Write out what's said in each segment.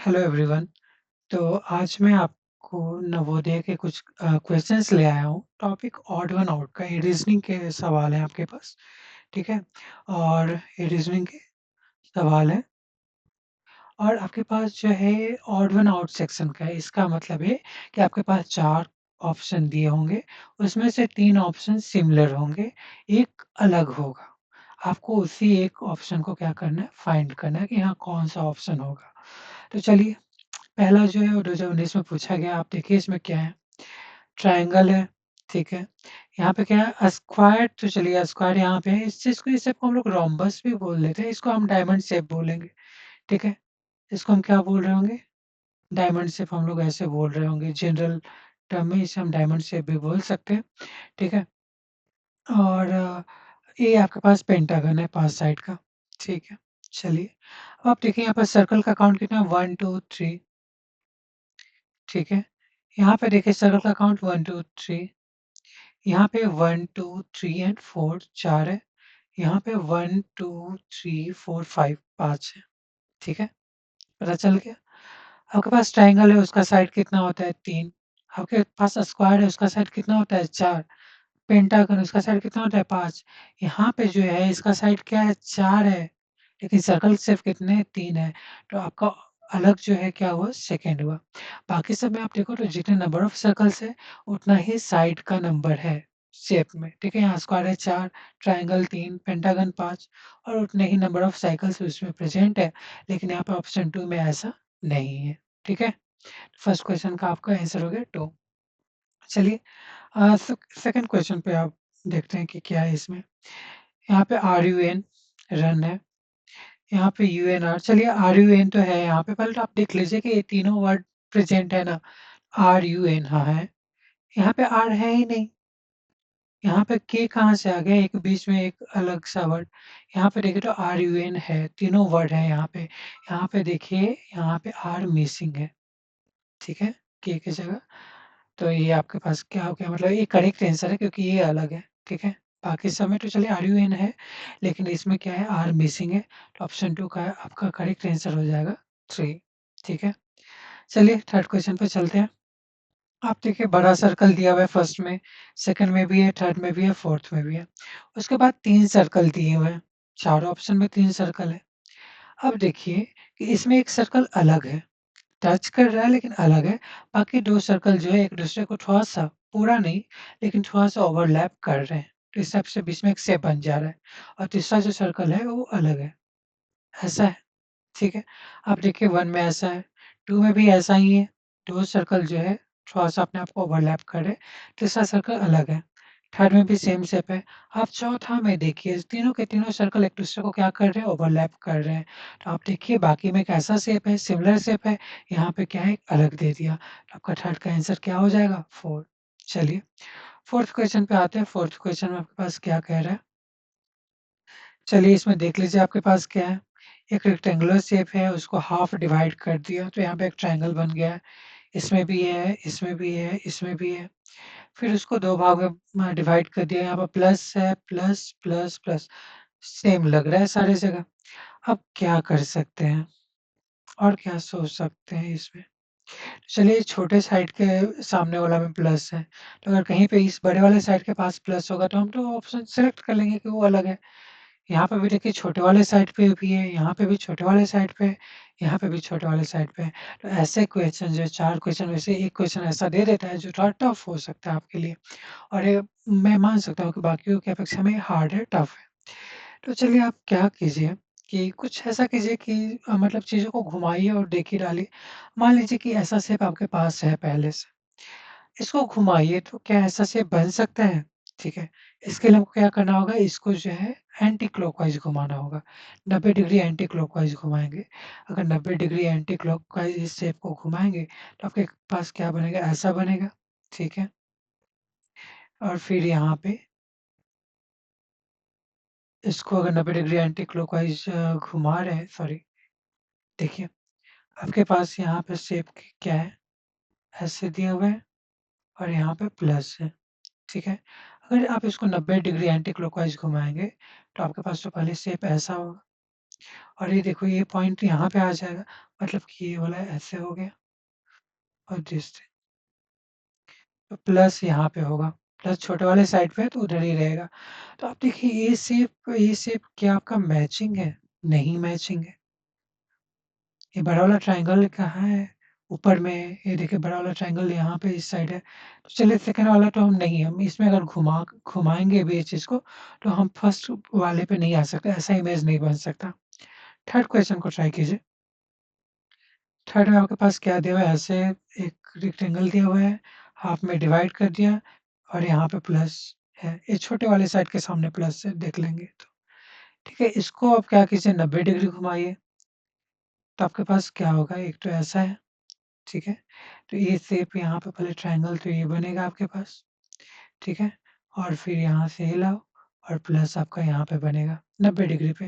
Hello everyone. तो आज मैं आपको नवोदय के कुछ क्वेश्चंस ले आया हूँ। टॉपिक ऑड वन आउट का, ये रीजनिंग के सवाल हैं आपके पास, ठीक है? और ये रीजनिंग के सवाल हैं और आपके पास जो है ऑड वन आउट सेक्शन का है। इसका मतलब है कि आपके पास 4 ऑप्शन दिए होंगे, उसमें से 3 ऑप्शन सिमिलर होंगे, 1 अलग होगा। आपको उसी एक ऑप्शन को क्या करना है, फाइंड करना है कि यहाँ कौन-सा ऑप्शन होगा। तो चलिए, पहला जो है वो 2019 में पूछा गया। आप देखिए इसमें क्या है, ट्रायंगल है, ठीक है? यहाँ पे क्या है, स्क्वायर। तो चलिए स्क्वायर यहाँ पे है, इस चीज़ को, इस शेप को हम लोग रोम्बस भी बोल देते हैं, इसको हम डायमंड शेप बोलेंगे, ठीक है? इसको हम क्या बोल रहे होंगे? डायमंड शेप हम लोग ऐसे बोल रहे होंगे, जनरल टर्म में इसे हम डायमंड शेप भी बोल सकते हैं, ठीक है? और ये आपके पास पेंटागन है 5 साइड का, ठीक है? चलिए, अब आप देखिए यहाँ पर सर्कल का काउंट कितना है, 1, 2, 3, ठीक है? यहाँ पे देखिए सर्कल का काउंट 1, 2, 3, यहाँ पे 1, 2, 3 एंड 4 4 है। यहाँ पे 1, 2, 3, 4, 5 5 है, ठीक है? पता चल गया? आपके पास ट्रायंगल है, उसका साइड कितना होता है, 3। आपके पास स्क्वायर है, उसका साइड कितना होता है, 4। पेंटागन, उसका साइड कितना होता है, 5। यहाँ पे जो है इसका साइड क्या है, 4 है, लेकिन सर्कल सिर्फ कितने हैं, 3 है। तो आपका अलग जो है क्या हुआ, सेकंड हुआ। बाकी सब में आप देखो तो जितने नंबर ऑफ सर्कल्स है, उतना ही साइड का नंबर है शेप में, ठीक है? यहाँ स्क्वायर है 4, ट्रायंगल 3, पेंटागन 5 और उतने ही नंबर ऑफ साइकल्स उसमें प्रेज़ेंट है, लेकिन यहाँ पे ऑप्शन 2 में ऐसा नहीं है, ठीक है? फर्स्ट क्वेश्चन का आपका आंसर हो गया 2। चलिए, सेकंड क्वेश्चन पे आप देखते हैं कि क्या है इसमें। यहाँ पे RUN रन है, यहाँ पे UNR, चलिए RUN तो है यहाँ पे, पहले तो आप देख लीजिए कि ये तीनों वर्ड प्रेज़ेंट है ना, RUN हाँ है, यहाँ पे R है ही नहीं, यहाँ पे K कहाँ से आ गया, एक बीच में एक अलग सा वर्ड। यहाँ पे देखिए तो RUN है, तीनों वर्ड है यहाँ पे। यहाँ पे देखिए, यहाँ पे R मिसिंग है, ठीक है? K की जगह। तो ये आपके पास क्या हो गया, मतलब ये करेक्ट आंसर है क्योंकि ये अलग है, ठीक है? बाकी सब में तो चलिए RUN है, लेकिन इसमें क्या है, R मिसिंग है, तो ऑप्शन 2 का आपका करेक्ट आंसर हो जाएगा 3, ठीक है? चलिए थर्ड क्वेश्चन पे चलते हैं। आप देखिए बड़ा सर्कल दिया हुआ है फर्स्ट में, सेकंड में भी है, थर्ड में भी है, फोर्थ में भी है। उसके बाद 3 सर्कल दिए हुए हैं, चारों ऑप्शन में 3 सर्कल है। अब देखिए कि इसमें एक सर्कल अलग है, टच कर रहा है लेकिन अलग है। बाकी 2 सर्कल जो है एक-दूसरे को थोड़ा-सा, पूरा नहीं, लेकिन थोड़ा-सा ओवरलैप कर रहे हैं। तो इस हिसाब से बीच में एक शेप बन जा रहा है और तीसरा जो सर्कल है वो अलग है, ऐसा है, ठीक है? अब देखिए 1 में ऐसा है, 2 में भी ऐसा ही है, 2 सर्कल जो है थोड़ा-सा अपने आप को ओवरलैप कर रहे हैं, तीसरा सर्कल अलग है। थर्ड में भी सेम शेप है। अब चौथा में देखिए तीनों के तीनों सर्कल एक-दूसरे को क्या कर रहे हैं, ओवरलैप कर रहे हैं। तो आप देखिए बाकी में कैसा शेप है, सिमिलर शेप है, यहाँ पे क्या है, अलग दे दिया। तो आपका थर्ड का आंसर क्या हो जाएगा, 4। चलिए, फोर्थ क्वेश्चन पे आते हैं। फोर्थ क्वेश्चन में आपके पास क्या कह रहा है? चलिए इसमें देख लीजिए आपके पास क्या है। एक रेक्टेंगुलर शेप है, उसको हाफ डिवाइड कर दिया, तो यहाँ पे एक ट्रायंगल बन गया है। इसमें भी है, इसमें भी है, इसमें भी है। फिर उसको 2 भाग में डिवाइड कर दिया, यहाँ पर प्लस है, प्लस, प्लस, प्लस, सेम लग रहा है सारी जगह। अब क्या कर सकते हैं और क्या सोच सकते हैं इसमें? चलिए छोटे साइड के सामने वाला में प्लस है, तो अगर कहीं पे इस बड़े वाले साइड के पास प्लस होगा तो हम तो ऑप्शन सेलेक्ट कर लेंगे कि वो अलग है। यहाँ पे भी देखिए छोटे वाले साइड पे भी है, यहाँ पे भी छोटे वाले साइड पे है, यहाँ पे भी छोटे वाले साइड पे है। तो ऐसे क्वेश्चन जो 4 क्वेश्चन में से 1 क्वेश्चन ऐसा दे देता है जो थोड़ा टफ हो सकता है आपके लिए और ये मैं मान सकता हूँ कि बाकियों की अपेक्षा में हार्ड है, टफ है। तो चलिए आप क्या कीजिए कि कुछ ऐसा कीजिए कि मतलब चीज़ों को घुमाइए और देखिए डालिए। मान लीजिए कि ऐसा शेप आपके पास है पहले से, इसको घुमाइए तो क्या ऐसा शेप बन सकता है? ठीक है, इसके लिए हमको क्या करना होगा, इसको जो है एंटी क्लॉकवाइज़ घुमाना होगा। 90 डिग्री एंटी क्लॉकवाइज़ घुमाएँगे। अगर 90 डिग्री एंटी क्लॉकवाइज़ इस शेप को घुमाएँगे तो आपके पास क्या बनेगा, ऐसा बनेगा, ठीक है? और फिर यहाँ पे इसको अगर 90 डिग्री एंटी क्लॉकवाइज़ घुमा रहे हैं, सॉरी, देखिए आपके पास यहाँ पे शेप क्या है, ऐसे दिया हुआ है और यहाँ पे प्लस है, ठीक है? अगर आप इसको 90 डिग्री एंटी क्लॉकवाइज़ घुमाएँगे तो आपके पास तो पहले शेप ऐसा होगा, और ये देखो ये पॉइंट यहाँ पे आ जाएगा, मतलब कि ये वाला ऐसे हो गया और दिस तो प्लस यहाँ पे होगा, प्लस छोटे वाले साइड पे है तो उधर ही रहेगा। तो आप देखिए ये शेप क्या आपका मैचिंग है? नहीं मैचिंग है। ये बड़ा वाला ट्रायंगल कहाँ है? ऊपर में है। ये देखिए बड़ा वाला ट्रायंगल यहाँ पे इस साइड है। तो चलिए सेकंड वाला तो हम नहीं हम इसमें अगर घुमाएँगे भी इस चीज़ को, तो हम फर्स्ट वाले पे नहीं आ सकते, ऐसा इमेज नहीं बन सकता। थर्ड क्वेश्चन को ट्राई कीजिए। थर्ड में आपके पास क्या दिया हुआ है? ऐसे एक रेक्टेंगल दिया हुआ है, हाफ में डिवाइड कर दिया और यहाँ पे प्लस है। ये छोटे वाले साइड के सामने प्लस है, देख लेंगे तो। ठीक है, इसको आप क्या कीजिए 90 डिग्री घुमाइए, तो आपके पास क्या होगा? एक तो ऐसा है, ठीक है? तो ये शेप यहाँ पे पहले ट्रायंगल तो ये बनेगा आपके पास, ठीक है? और फिर यहाँ से हिलाओ और प्लस आपका यहाँ पे बनेगा 90 डिग्री पे,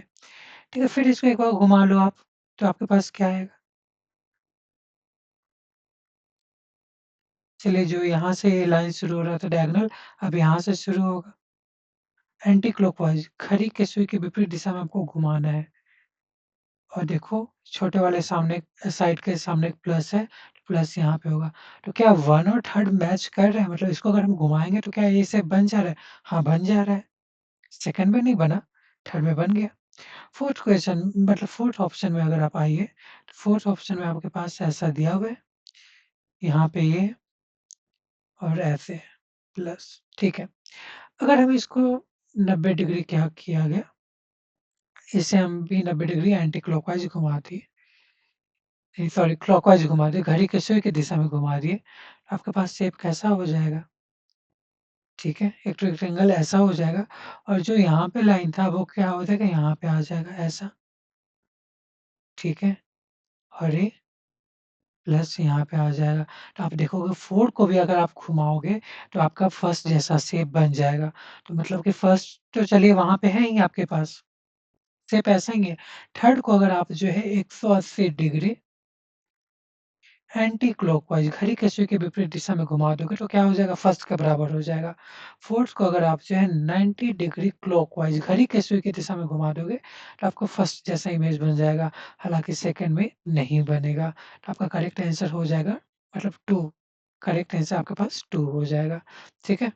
ठीक है? फिर इसको एक बार घुमा लो आप, तो आपके पास क्या आएगा? चलिए जो यहाँ से ये लाइन शुरू हो रहा था डायगोनल, अब यहाँ से शुरू होगा एंटी क्लॉकवाइज़, घड़ी के सुई के विपरीत दिशा में आपको घुमाना है। और देखो छोटे वाले सामने साइड के सामने एक प्लस है, प्लस यहाँ पे होगा। तो क्या 1 और 3rd मैच कर रहे हैं? मतलब इसको अगर हम घुमाएँगे तो क्या ये शेप बन जा रहा है? हाँ, बन जा रहा है। सेकंड में नहीं बना, थर्ड में बन गया। फोर्थ क्वेश्चन मतलब फोर्थ ऑप्शन में अगर आप आइए, तो फोर्थ ऑप्शन में आपके पास ऐसा दिया हुआ है, यहाँ पे ये और ऐसे प्लस, ठीक है। अगर हम इसको 90 डिग्री क्या किया गया, इसे हम भी 90 डिग्री एंटी क्लॉकवाइज़ घुमा दिए, नहीं सॉरी क्लॉकवाइज़ घुमा दिए, घड़ी के सुई की दिशा में घुमा दिए, आपके पास शेप कैसा हो जाएगा? ठीक है, एक रेक्टेंगल ऐसा हो जाएगा और जो यहाँ पे लाइन था वो क्या हो जाएगा? यहाँ पे आ जाएगा ऐसा, ठीक है। और ये प्लस यहाँ पे आ जाएगा। तो आप देखोगे 4 को भी अगर आप घुमाओगे तो आपका फर्स्ट जैसा शेप बन जाएगा। तो मतलब कि फर्स्ट तो चलिए वहाँ पे है ही आपके पास, शेप ऐसा ही है। थर्ड को अगर आप जो है 180 डिग्री एंटी क्लॉकवाइज़ घड़ी के सुई के विपरीत दिशा में घुमा दोगे तो क्या हो जाएगा? फर्स्ट के बराबर हो जाएगा। फोर्थ को अगर आप जो है 90 डिग्री क्लॉकवाइज़ घड़ी के सुई की दिशा में घुमा दोगे तो आपको फर्स्ट जैसा इमेज बन जाएगा। हालाँकि सेकंड में नहीं बनेगा। तो आपका करेक्ट आंसर हो जाएगा मतलब 2 करेक्ट आंसर आपके पास 2 हो जाएगा। ठीक है?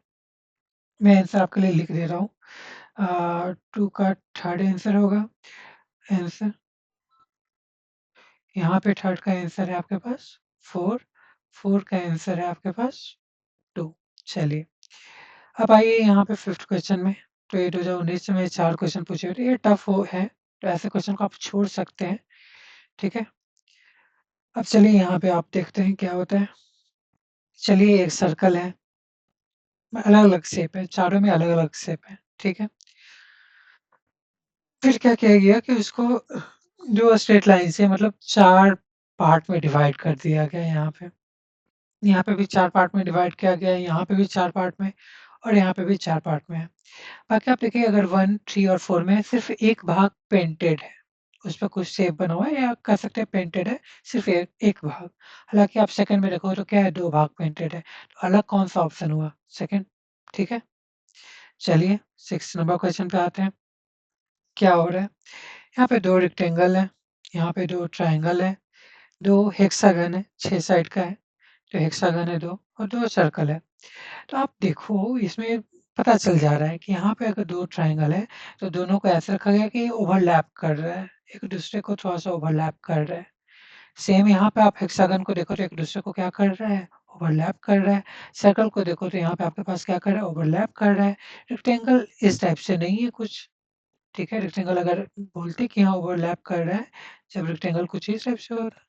मैं आंसर आपके लिए लिख दे रहा हूँ। 2 का थर्ड आंसर होगा आंसर यहाँ पे थर्ड का आंसर है आपके पास 4, 4 का आंसर है आपके पास 2 चलिए, अब आइए यहाँ पे फिफ्थ क्वेश्चन में। तो ये 2019 में 4 क्वेश्चन पूछे हुए थे, ये टफ हो है, तो ऐसे क्वेश्चन को आप छोड़ सकते हैं, ठीक है? अब चलिए यहाँ पे आप देखते हैं क्या होता है। चलिए एक सर्कल है, अलग-अलग शेप है, चारों में अलग-अलग शेप है, ठीक है? फिर क्या किया गया कि उसको जो स्ट्रेट लाइन से मतलब 4 पार्ट में डिवाइड कर दिया गया यहाँ पे। यहाँ पे भी 4 पार्ट में डिवाइड किया गया है, यहाँ पे भी 4 पार्ट में और यहाँ पे भी 4 पार्ट में है। बाकी आप देखिए अगर 1, 3 और 4 में सिर्फ़ एक भाग पेंटेड है, उसपे कुछ शेप बना हुआ है या कह सकते हैं पेंटेड है, सिर्फ़ एक भाग। हालाँकि आप सेकंड में देखोगे तो क्या है 2 भाग पेंटेड है, तो अलग कौन-सा ऑप्शन हुआ? सेकंड, ठीक है? चलिए 6 नंबर क्वेश्चन पे आते हैं, क्या हो रहा है? यहाँ पे 2 रेक्टेंगल है, यहाँ पे 2 ट्रायंगल है, 2 हेक्सागन है, 6 साइड का है, तो हेक्सागन है 2 और 2 सर्कल है। तो आप देखो इसमें पता चल जा रहा है कि यहाँ पे अगर 2 ट्रायंगल है, तो दोनों को ऐसा रखा गया है कि ये ओवरलैप कर रहा है, एक-दूसरे को थोड़ा-सा ओवरलैप कर रहा है। सेम यहाँ पे आप हेक्सागन को देखो तो एक-दूसरे को क्या कर रहा है, ओवरलैप कर रहा है। सर्कल को देखो तो यहाँ पे आपके पास क्या कर रहा है, ओवरलैप कर रहा है। रेक्टेंगल इस टाइप से नहीं है कुछ, ठीक है? रेक्टेंगल अगर बोलते कि हाँ ओवरलैप कर रहा है, जब रेक्टेंगल कुछ इस टाइप से हो रहा है,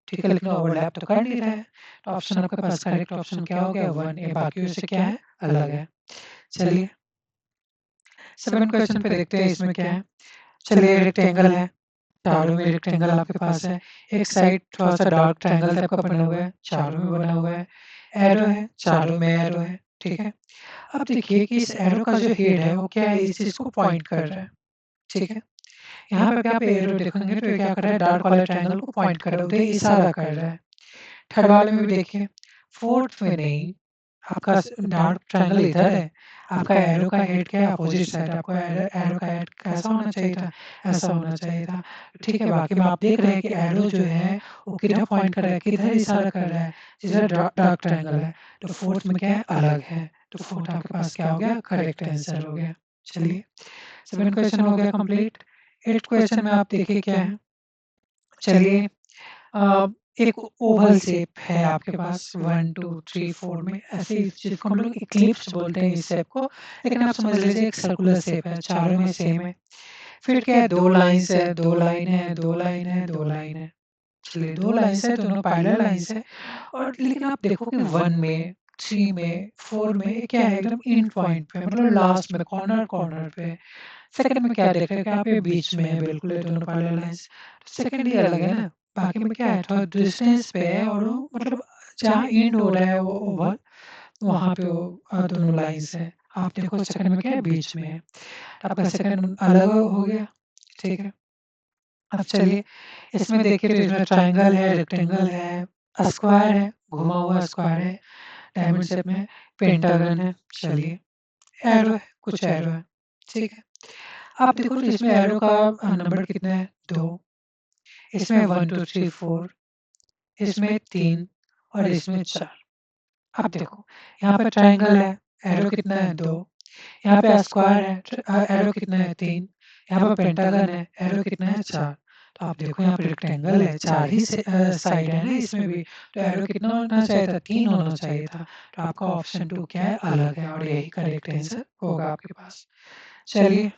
ठीक है? लेकिन ओवरलैप तो कर नहीं रहा है। तो ऑप्शन आपके पास करेक्ट ऑप्शन क्या हो गया 1 ये बाकियों से क्या है, अलग है। चलिए 7 क्वेश्चन पे देखते हैं इसमें क्या है। चलिए रेक्टेंगल है, चारों में रेक्टेंगल आपके पास है। एक साइड थोड़ा-सा डार्क ट्रायंगल टाइप का बना हुआ है, चारों में बना हुआ है। एरो है, चारों में एरो है, ठीक है। अब देखिए कि इस एरो का जो हेड है वो क्या है, इस चीज़ को पॉइंट कर रहा है, ठीक है। यहाँ पे भी आप एरो देखेंगे तो ये क्या कर रहा है, डार्क वाले ट्रायंगल को पॉइंट कर रहा है, उधर इशारा कर रहा है। थर्ड वाले में भी देखिए, फोर्थ में नहीं, आपका डार्क ट्रायंगल इधर है, आपका एरो का हेड क्या है अपोजिट साइड, आपको एरो एरो का हेड कैसा होना चाहिए था, ऐसा होना चाहिए था। ठीक है, बाकी में आप देख रहे हैं कि एरो जो है वो किधर पॉइंट कर रहा है, किधर इशारा कर रहा है, जिधर डार्क ट्रायंगल है। तो फोर्थ में क्या है, अलग है। तो फोर्थ आपके पास क्या हो गया, करेक्ट आंसर हो गया। चलिए, 7 क्वेश्चन हो गया कंप्लीट। 8 क्वेश्चन में आप देखिए क्या है। चलिए, अ, एक ओवल शेप है आपके पास 1 2 3 4 में, ऐसे इस चीज़ को हम लोग इक्लिप्स बोलते हैं इस शेप को, लेकिन आप समझ लीजिए एक सर्कुलर शेप है, चारों में सेम है। फिर क्या है, 2 लाइन्स है, 2 लाइन है, 2 लाइन है, 2 लाइन है। चलिए, 2 लाइन्स है, दोनों पैरेलल लाइन्स है। और लेकिन आप देखोगे 1 में, 3 में, 4 में ये क्या है, एकदम एंड पॉइंट पे, मतलब लास्ट में, कॉर्नर कॉर्नर पे। सेकंड में क्या देख रहे हैं कि आप ये बीच में है बिल्कुल, ये दोनों पैरेलल लाइन्स। सेकंड ही अलग है ना, बाकी में क्या है, थोड़ा डिस्टेंस पे है, और वो मतलब जहाँ एंड हो रहा है वो ओवल, वहाँ पे वो दोनों लाइन्स है। आप देखो सेकंड में क्या है, बीच में है। तो आपका सेकंड अलग हो गया, ठीक है। अब चलिए, इसमें देखिए तो इसमें ट्रायंगल है, रेक्टेंगल है, स्क्वायर है, घुमा हुआ स्क्वायर है, डायमंड शेप में, पेंटागन है। चलिए, एरो है, कुछ एरो है, ठीक है। आप देखो तो इसमें एरो का नंबर कितना है, 2, इसमें 1 2 3 4, इसमें 3 और इसमें 4। अब देखो, यहाँ पे ट्रायंगल है, एरो कितना है, 2, यहाँ पे स्क्वायर है, एरो कितना है, 3, यहाँ पे पेंटागन है, एरो कितना है, 4। तो आप देखो यहाँ पे रेक्टेंगल है, 4 ही साइड है ना इसमें भी, तो एरो कितना होना चाहिए था, 3 होना चाहिए था। तो आपका ऑप्शन 2 क्या है, अलग है, और यही करेक्ट आंसर होगा आपके पास। चलिए,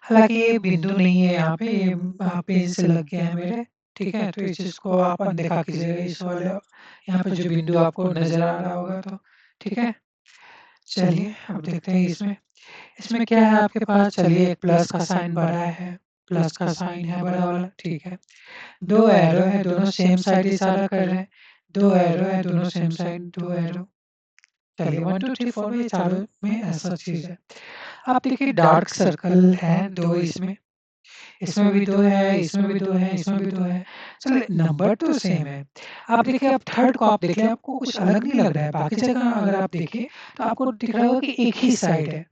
हालाँकि ये बिंदु नहीं है यहाँ पे, ये पेन से लग गया है मेरे, ठीक है? तो इस चीज़ को आप अनदेखा कीजिएगा, इस वाले यहाँ पे जो बिंदु आपको नज़र आ रहा होगा तो, ठीक है? चलिए, अब देखते हैं इसमें। इसमें क्या है आपके पास, चलिए एक प्लस का साइन बड़ा है, प्लस का साइन है बड़ा वाला, ठीक है। 2 एरो है, दोनों सेम साइड इशारा कर रहे हैं, 2 एरो है, दोनों सेम साइड, 2 एरो। चलिए, 1 2 3 4 में ये चारों में ऐसा चीज़ है। आप देखिए डार्क सर्कल है 2 इसमें, इसमें भी 2 है, इसमें भी 2 है, इसमें भी 2 है। चलिए, नंबर तो सेम है। आप देखिए, अब थर्ड को आप देख लें, आपको कुछ अलग नहीं लग रहा है। बाकी जगह अगर आप देखें, तो आपको दिख रहा होगा कि एक ही साइड है,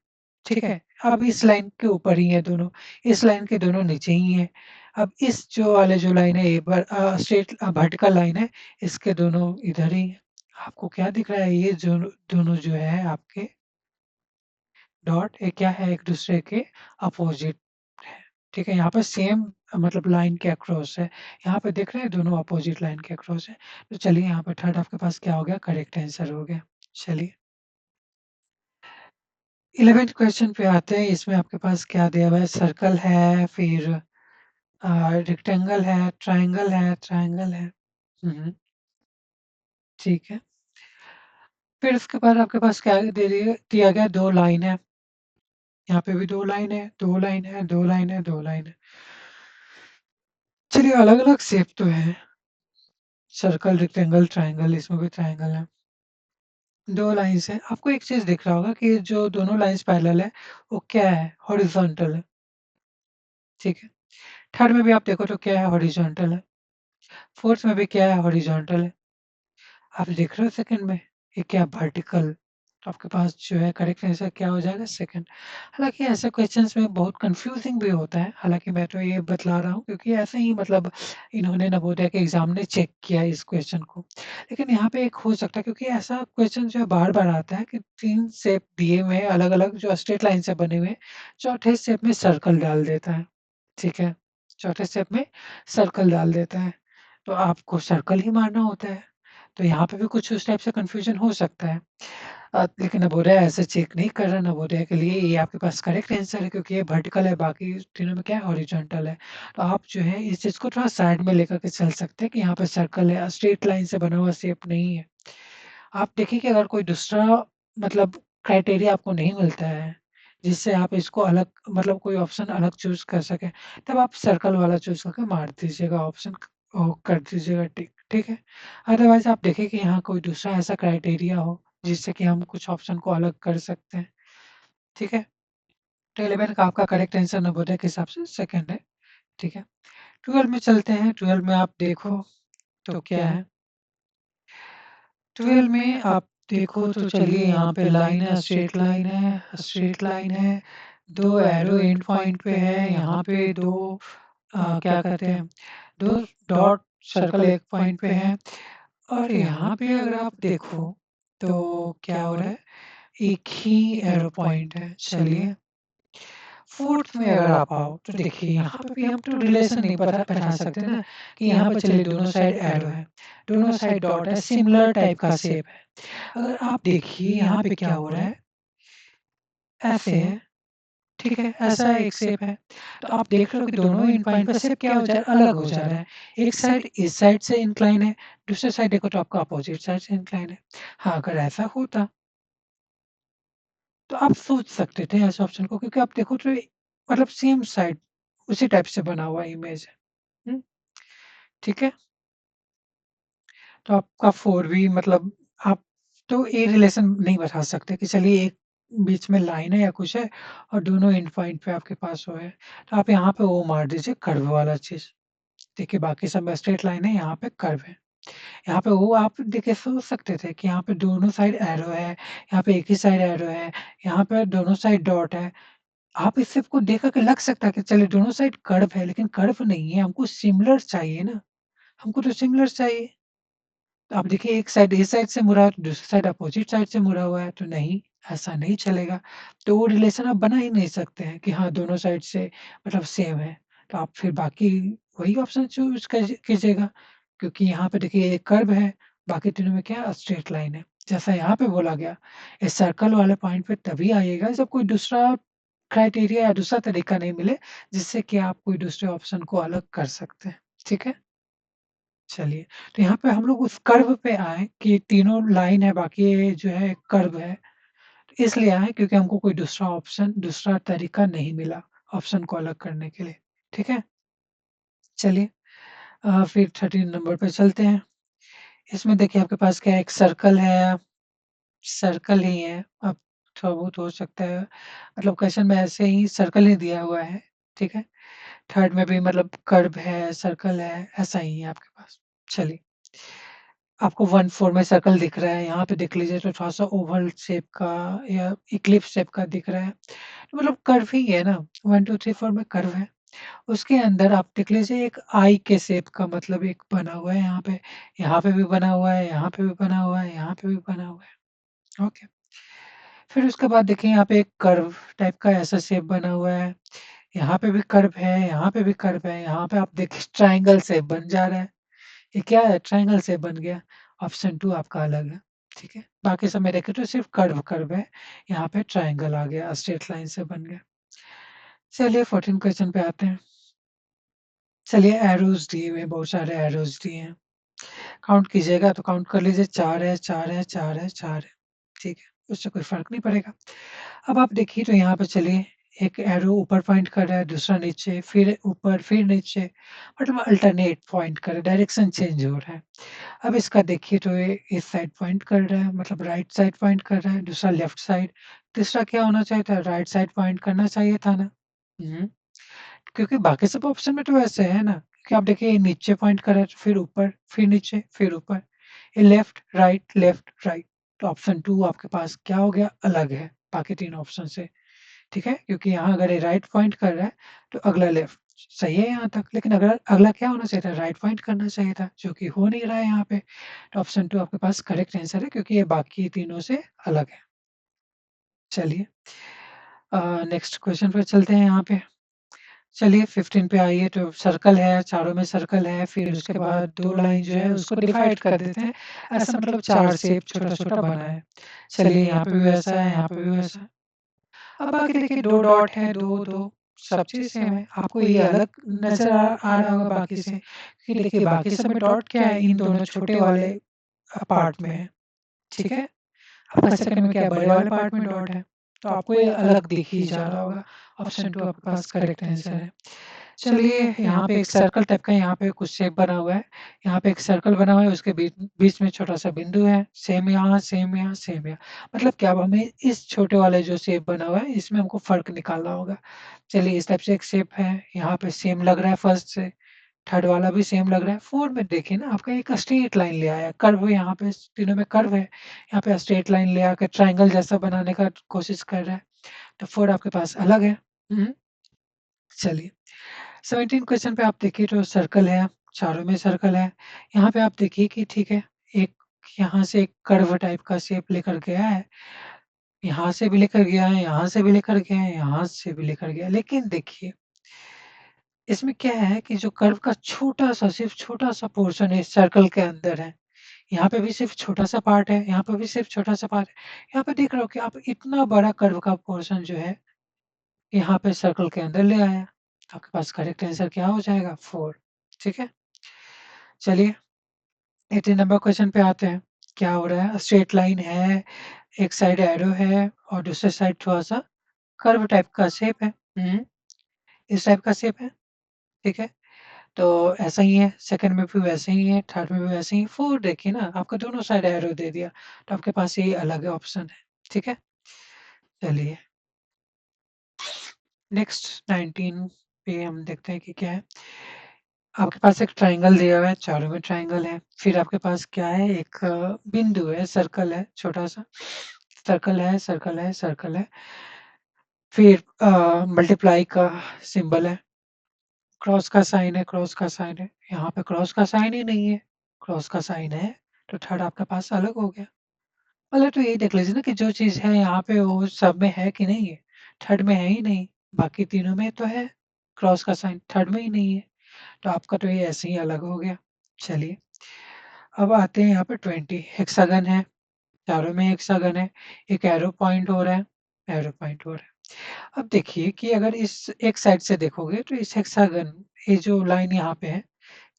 ठीक है? अब इस लाइन के ऊपर ही है दोनों, इस लाइन के दोनों नीचे ही हैं। अब इस जो वाले जो लाइन है, ये स्ट्रेट वर्टिकल लाइन है, इसके दोनों इधर ही हैं। आपको क्या दिख रहा है, ये जो दोनों जो है आपके डॉट, ये क्या है, एक दूसरे के अपोजिट है, ठीक है? यहाँ पे सेम मतलब लाइन के अक्रॉस है, यहाँ पे देख रहे हैं दोनों अपोजिट लाइन के अक्रॉस है। तो चलिए, यहाँ पे थर्ड आपके पास क्या हो गया, करेक्ट आंसर हो गया। चलिए, 11th क्वेश्चन पे आते हैं, इसमें आपके पास क्या दिया हुआ है, सर्कल है, फिर रेक्टेंगल है, ट्रायंगल है। हुँ, ठीक है। फिर उसके बाद आपके पास क्या दिया गया, 2 लाइन है, यहाँ पे भी 2 लाइन है, 2 लाइन है, 2 लाइन है, 2 लाइन है। चलिए, अलग-अलग शेप तो है, सर्कल, रेक्टेंगल, ट्रायंगल, इसमें भी ट्रायंगल है। 2 लाइन्स हैं, आपको एक चीज़ दिख रहा होगा कि जो दोनों लाइन्स पैरेलल है, वो क्या है, हॉरिज़ॉन्टल है, ठीक है। थर्ड में भी आप देखो तो क्या है, हॉरिज़ॉन्टल है। फोर्थ में भी क्या है, हॉरिज़ॉन्टल है। आप देख रहे हो सेकंड में, ये क्या, वर्टिकल। तो आपके पास जो है करेक्ट आंसर क्या हो जाएगा, सेकंड। हालाँकि ऐसे क्वेश्चंस में बहुत कन्फ्यूज़िंग भी होता है, हालाँकि मैं तो ये बतला रहा हूँ क्योंकि ऐसे ही मतलब इन्होंने नवोदय के एग्ज़ाम ने चेक किया इस क्वेश्चन को। लेकिन यहाँ पे एक हो सकता है, क्योंकि ऐसा क्वेश्चन जो है बार-बार आता है कि 3 शेप दिए हुए हैं अलग-अलग, जो स्ट्रेट लाइन से बने हुए हैं, चौथे शेप में सर्कल डाल देता है, ठीक है? चौथे स्टेप में सर्कल डाल देता है, तो आपको सर्कल ही मारना होता है। तो यहाँ पे भी कुछ उस टाइप से कन्फ्यूज़न हो सकता है। लेकिन नवोदय ऐसे चेक नहीं कर रहा, नवोदय के लिए ये आपके पास करेक्ट आंसर है, क्योंकि ये वर्टिकल है, बाकी तीनों में क्या है, हॉरिज़ॉन्टल है। तो आप जो है इस चीज़ को थोड़ा साइड में लेकर के चल सकते हैं कि यहाँ पे सर्कल है, स्ट्रेट लाइन से बना हुआ शेप नहीं है। आप देखिए कि अगर कोई दूसरा मतलब क्राइटेरिया आपको नहीं मिलता है, जिससे आप इसको अलग मतलब कोई ऑप्शन अलग चूज़ कर सकें, तब आप सर्कल वाला चूज़ करके मार दीजिएगा ऑप्शन, कर दीजिएगा टिक, ठीक है? अदरवाइज़ आप देखिए कि यहाँ कोई दूसरा ऐसा क्राइटेरिया हो, जिससे कि हम कुछ ऑप्शन को अलग कर सकते हैं, ठीक है? तो 11 का आपका करेक्ट आंसर नवोदय के हिसाब से सेकंड है, ठीक है? 12 में चलते हैं, 12 में आप देखो तो क्या है? 12 में आप देखो तो चलिए यहाँ पे लाइन है, स्ट्रेट लाइन है, 2 एरो एंड पॉइंट पे है, यहाँ पे 2 क्या कहते हैं, 2 डॉट सर्कल एक पॉइंट पे है और यहाँ पे अगर आप देखो तो क्या हो रहा है, एक ही एरो पॉइंट है। चलिए फोर्थ में अगर आप आओ तो देखिए यहाँ पे भी हम तो रिलेशन नहीं पता पहचान सकते ना कि यहाँ पे चलिए दोनों साइड एरो है, दोनों साइड डॉट है, सिमिलर टाइप का शेप है। अगर आप देखिए यहाँ पे क्या हो रहा है, ऐसे है, ठीक है, ऐसा एक शेप है। तो आप देख रहे हो कि दोनों इन पॉइंट का शेप क्या हो जा रहा है, अलग हो जा रहा है। एक साइड इस साइड से इंक्लाइन है, दूसरे साइड देखो तो आपका अपोजिट साइड से इंक्लाइन है। हाँ, अगर ऐसा होता तो आप सोच सकते थे ऐसे ऑप्शन को, क्योंकि आप देखो तो मतलब सेम साइड उसी टाइप से बना हुआ इमेज है। ठीक है? तो आपका 4 भी मतलब आप तो ये रिलेशन नहीं बता सकते कि चलिए एक बीच में लाइन है या कुछ है और दोनों एंड पॉइंट पे आपके पास वो है। तो आप यहाँ पे वो मार दीजिए कर्व वाला चीज़। देखिए बाकी सब में स्ट्रेट लाइन है, यहाँ पे कर्व है। यहाँ पे वो आप देखिए सोच सकते थे कि यहाँ पे दोनों साइड एरो है, यहाँ पे एक ही साइड एरो है, यहाँ पे दोनों साइड डॉट है। आप इस सब को देख के लग सकता है कि चलिए दोनों साइड कर्व है, लेकिन कर्व नहीं है, हमको सिमिलर चाहिए ना, हमको तो सिमिलर चाहिए। तो आप देखिए एक साइड इस साइड से मुड़ा है, तो दूसरी साइड अपोजिट साइड से मुड़ा हुआ है, तो नहीं, ऐसा नहीं चलेगा। तो वो रिलेशन आप बना ही नहीं सकते हैं कि हाँ, दोनों साइड से मतलब सेम है। तो आप फिर बाकी वही ऑप्शन चूज़ कीजिएगा, क्योंकि यहाँ पे देखिए एक कर्व है, बाकी तीनों में क्या स्ट्रेट लाइन है। जैसा यहाँ पे बोला गया, इस सर्कल वाले पॉइंट पे तभी आइएगा जब कोई दूसरा क्राइटेरिया या दूसरा तरीका नहीं मिले, जिससे कि आप कोई दूसरे ऑप्शन को अलग कर सकते हैं। ठीक है? चलिए, तो यहाँ पे हम लोग उस कर्व पे आए कि तीनों लाइन है, बाकी ये जो है कर्व है। तो इसलिए आए क्योंकि हमको कोई दूसरा ऑप्शन, दूसरा तरीका नहीं मिला ऑप्शन को अलग करने के लिए। ठीक है? चलिए फिर 13 नंबर पे चलते हैं। इसमें देखिए आपके पास क्या है, एक सर्कल है, सर्कल ही है। अब थोड़ा बहुत हो सकता है मतलब क्वेश्चन में ऐसे ही सर्कल ही दिया हुआ है। ठीक है? थर्ड में भी मतलब कर्व है, सर्कल है, ऐसा ही है आपके पास। चलिए। आपको 1/4 में सर्कल दिख रहा है, यहाँ पे देख लीजिए तो थोड़ा-सा ओवल शेप का या इक्लिप्स शेप का दिख रहा है। तो मतलब कर्व ही है ना, 1, 2, 3, 4 में कर्व है। उसके अंदर आप देख लीजिए एक आई के शेप का मतलब एक बना हुआ है यहाँ पे भी बना हुआ है, यहाँ पे भी बना हुआ है, यहाँ पे भी बना हुआ है। ओके। फिर उसके बाद देखिए यहाँ पे एक कर्व टाइप का ऐसा शेप बना हुआ है। यहाँ पे भी कर्व है, यहाँ पे भी कर्व है, यहाँ पे आप देखिए ट्रायंगल शेप बन जा रहा है। ये क्या है? ट्रायंगल शेप बन गया। ऑप्शन 2 आपका अलग है, ठीक है? बाकी सब में देखें तो सिर्फ़ कर्व कर्व है। यहाँ पे ट्रायंगल आ गया, स्ट्रेट लाइन से बन गया। चलिए 14 क्वेश्चन पे आते हैं। चलिए एरोज़ दिए हुए हैं, बहुत सारे एरोज़ दिए हैं। काउंट कीजिएगा तो काउंट कर लीजिए 4 है, 4 है, 4 है, 4 है। ठीक है, उससे कोई फ़र्क नहीं पड़ेगा। अब आप देखिए तो यहाँ पे चलिए एक एरो ऊपर पॉइंट कर रहा है, दूसरा नीचे, फिर ऊपर, फिर नीचे, मतलब अल्टरनेट पॉइंट कर रहा है, डायरेक्शन चेंज हो रहा है। अब इसका देखिए तो ये इस साइड पॉइंट कर रहा है, मतलब राइट साइड पॉइंट कर रहा है, दूसरा लेफ्ट साइड, तीसरा क्या होना चाहिए था? राइट साइड पॉइंट करना चाहिए था ना? हुँ, क्योंकि बाकी सब ऑप्शन में तो वैसे है ना, कि आप देखिए ये नीचे पॉइंट कर रहा है, फिर ऊपर, फिर नीचे, फिर ऊपर, ये लेफ्ट, राइट, तो ऑप्शन 2 आपके पास क्या हो गया? अलग है, बाकी 3 ऑप्शन से। ठीक है? क्योंकि यहाँ अगर ये राइट पॉइंट कर रहा है, तो अगला लेफ्ट सही है यहाँ तक, लेकिन अगर अगला क्या होना चाहिए था? राइट पॉइंट करना चाहिए था, जो कि हो नहीं रहा है यहाँ पे। तो ऑप्शन 2 आपके पास करेक्ट आंसर है, क्योंकि ये बाकी तीनों से अलग है। चलिए नेक्स्ट क्वेश्चन पे चलते हैं यहाँ पे। चलिए 15 पे आइए, तो सर्कल है, चारों में सर्कल है, फिर उसके बाद 2 लाइन जो है उसको डिवाइड कर देते हैं। ऐसा मतलब 4 शेप छोटा-छोटा बना है। चलिए यहाँ पे भी वैसा है, यहाँ पे भी वैसा है। अब बाकी देखिए 2 डॉट है, 2-2 सब चीज़ सेम है। आपको ये अलग नज़र आ रहा होगा बाकी से, कि देखिए बाकी सब में डॉट क्या है, इन दोनों छोटे वाले पार्ट में है, ठीक है? आपका सेकंड में क्या है, बड़े वाले पार्ट में डॉट है, तो आपको ये अलग दिख ही जा रहा होगा। ऑप्शन 2 आपके पास करेक्ट आंसर है। चलिए यहाँ पे एक सर्कल टाइप का यहाँ पे कुछ शेप बना हुआ है। यहाँ पे एक सर्कल बना हुआ है, उसके बीच बीच में छोटा-सा बिंदु है। सेम यहाँ, सेम यहाँ, सेम यहाँ। मतलब क्या अब हमें इस छोटे वाले जो शेप बना हुआ है, इसमें हमको फ़र्क निकालना होगा। चलिए इस टाइप से एक शेप है, यहाँ पे सेम लग रहा है फर्स्ट से, थर्ड वाला भी सेम लग रहा है। फोर्थ में देखिए ना आपका एक स्ट्रेट लाइन ले आया, कर्व यहाँ पे तीनों में कर्व है, यहाँ पे स्ट्रेट लाइन ले आकर ट्रायंगल जैसा बनाने का कोशिश कर रहा है, तो फोर्थ आपके पास अलग है। चलिए 17 क्वेश्चन पे आप देखिए तो सर्कल है, चारों में सर्कल है। यहाँ पे आप देखिए कि ठीक है, एक यहाँ से एक कर्व टाइप का शेप लेकर गया है, यहाँ से भी लेकर गया है, यहाँ से भी लेकर गया है, यहाँ से भी लेकर गया है। लेकिन देखिए, इसमें क्या है कि जो कर्व का छोटा-सा सिर्फ़ छोटा-सा पोर्शन इस सर्कल के अंदर है। यहाँ पे भी सिर्फ़ छोटा-सा पार्ट है, यहाँ पे भी सिर्फ़ छोटा-सा पार्ट है। यहाँ पे देख रहे हो कि आप इतना बड़ा कर्व का पोर्शन जो है, यहाँ पे सर्कल के अंदर ले आया। आपके पास करेक्ट आंसर क्या हो जाएगा? 4। ठीक है? चलिए 18 नंबर क्वेश्चन पे आते हैं। क्या हो रहा है? स्ट्रेट लाइन है, एक साइड एरो है और दूसरे साइड थोड़ा-सा कर्व टाइप का शेप है। इस टाइप का शेप है, ठीक है? तो ऐसा ही है, सेकंड में भी वैसे ही है, थर्ड में भी वैसे ही, फोर्थ देखिए ना आपको दोनों साइड एरो दे दिया, तो आपके पास ये अलग ऑप्शन है, ठीक है? चलिए नेक्स्ट 19 पे हम देखते हैं कि क्या है। आपके पास एक ट्रायंगल दिया हुआ है, चारों में ट्रायंगल है, फिर आपके पास क्या है एक बिंदु है, सर्कल है छोटा-सा, सर्कल है, सर्कल है, सर्कल है, फिर मल्टीप्लाई का सिंबल है, क्रॉस का साइन है, क्रॉस का साइन है, यहाँ पे क्रॉस का साइन ही नहीं है, क्रॉस का साइन है, तो थर्ड आपके पास अलग हो गया। पहले तो यही देख लीजिए ना कि जो चीज़ है यहाँ पे वो सब में है कि नहीं है? थर्ड में है ही नहीं, बाकी तीनों में तो है, क्रॉस का साइन थर्ड में ही नहीं है, तो आपका तो ये ऐसे ही अलग हो गया। चलिए, अब आते हैं यहाँ पे 20 हेक्सागन है, चारों में हेक्सागन है, एक एरो पॉइंट हो रहा है, एरो पॉइंट हो रहा है। अब देखिए कि अगर इस एक साइड से देखोगे तो इस हेक्सागन ये जो लाइन यहाँ पे है,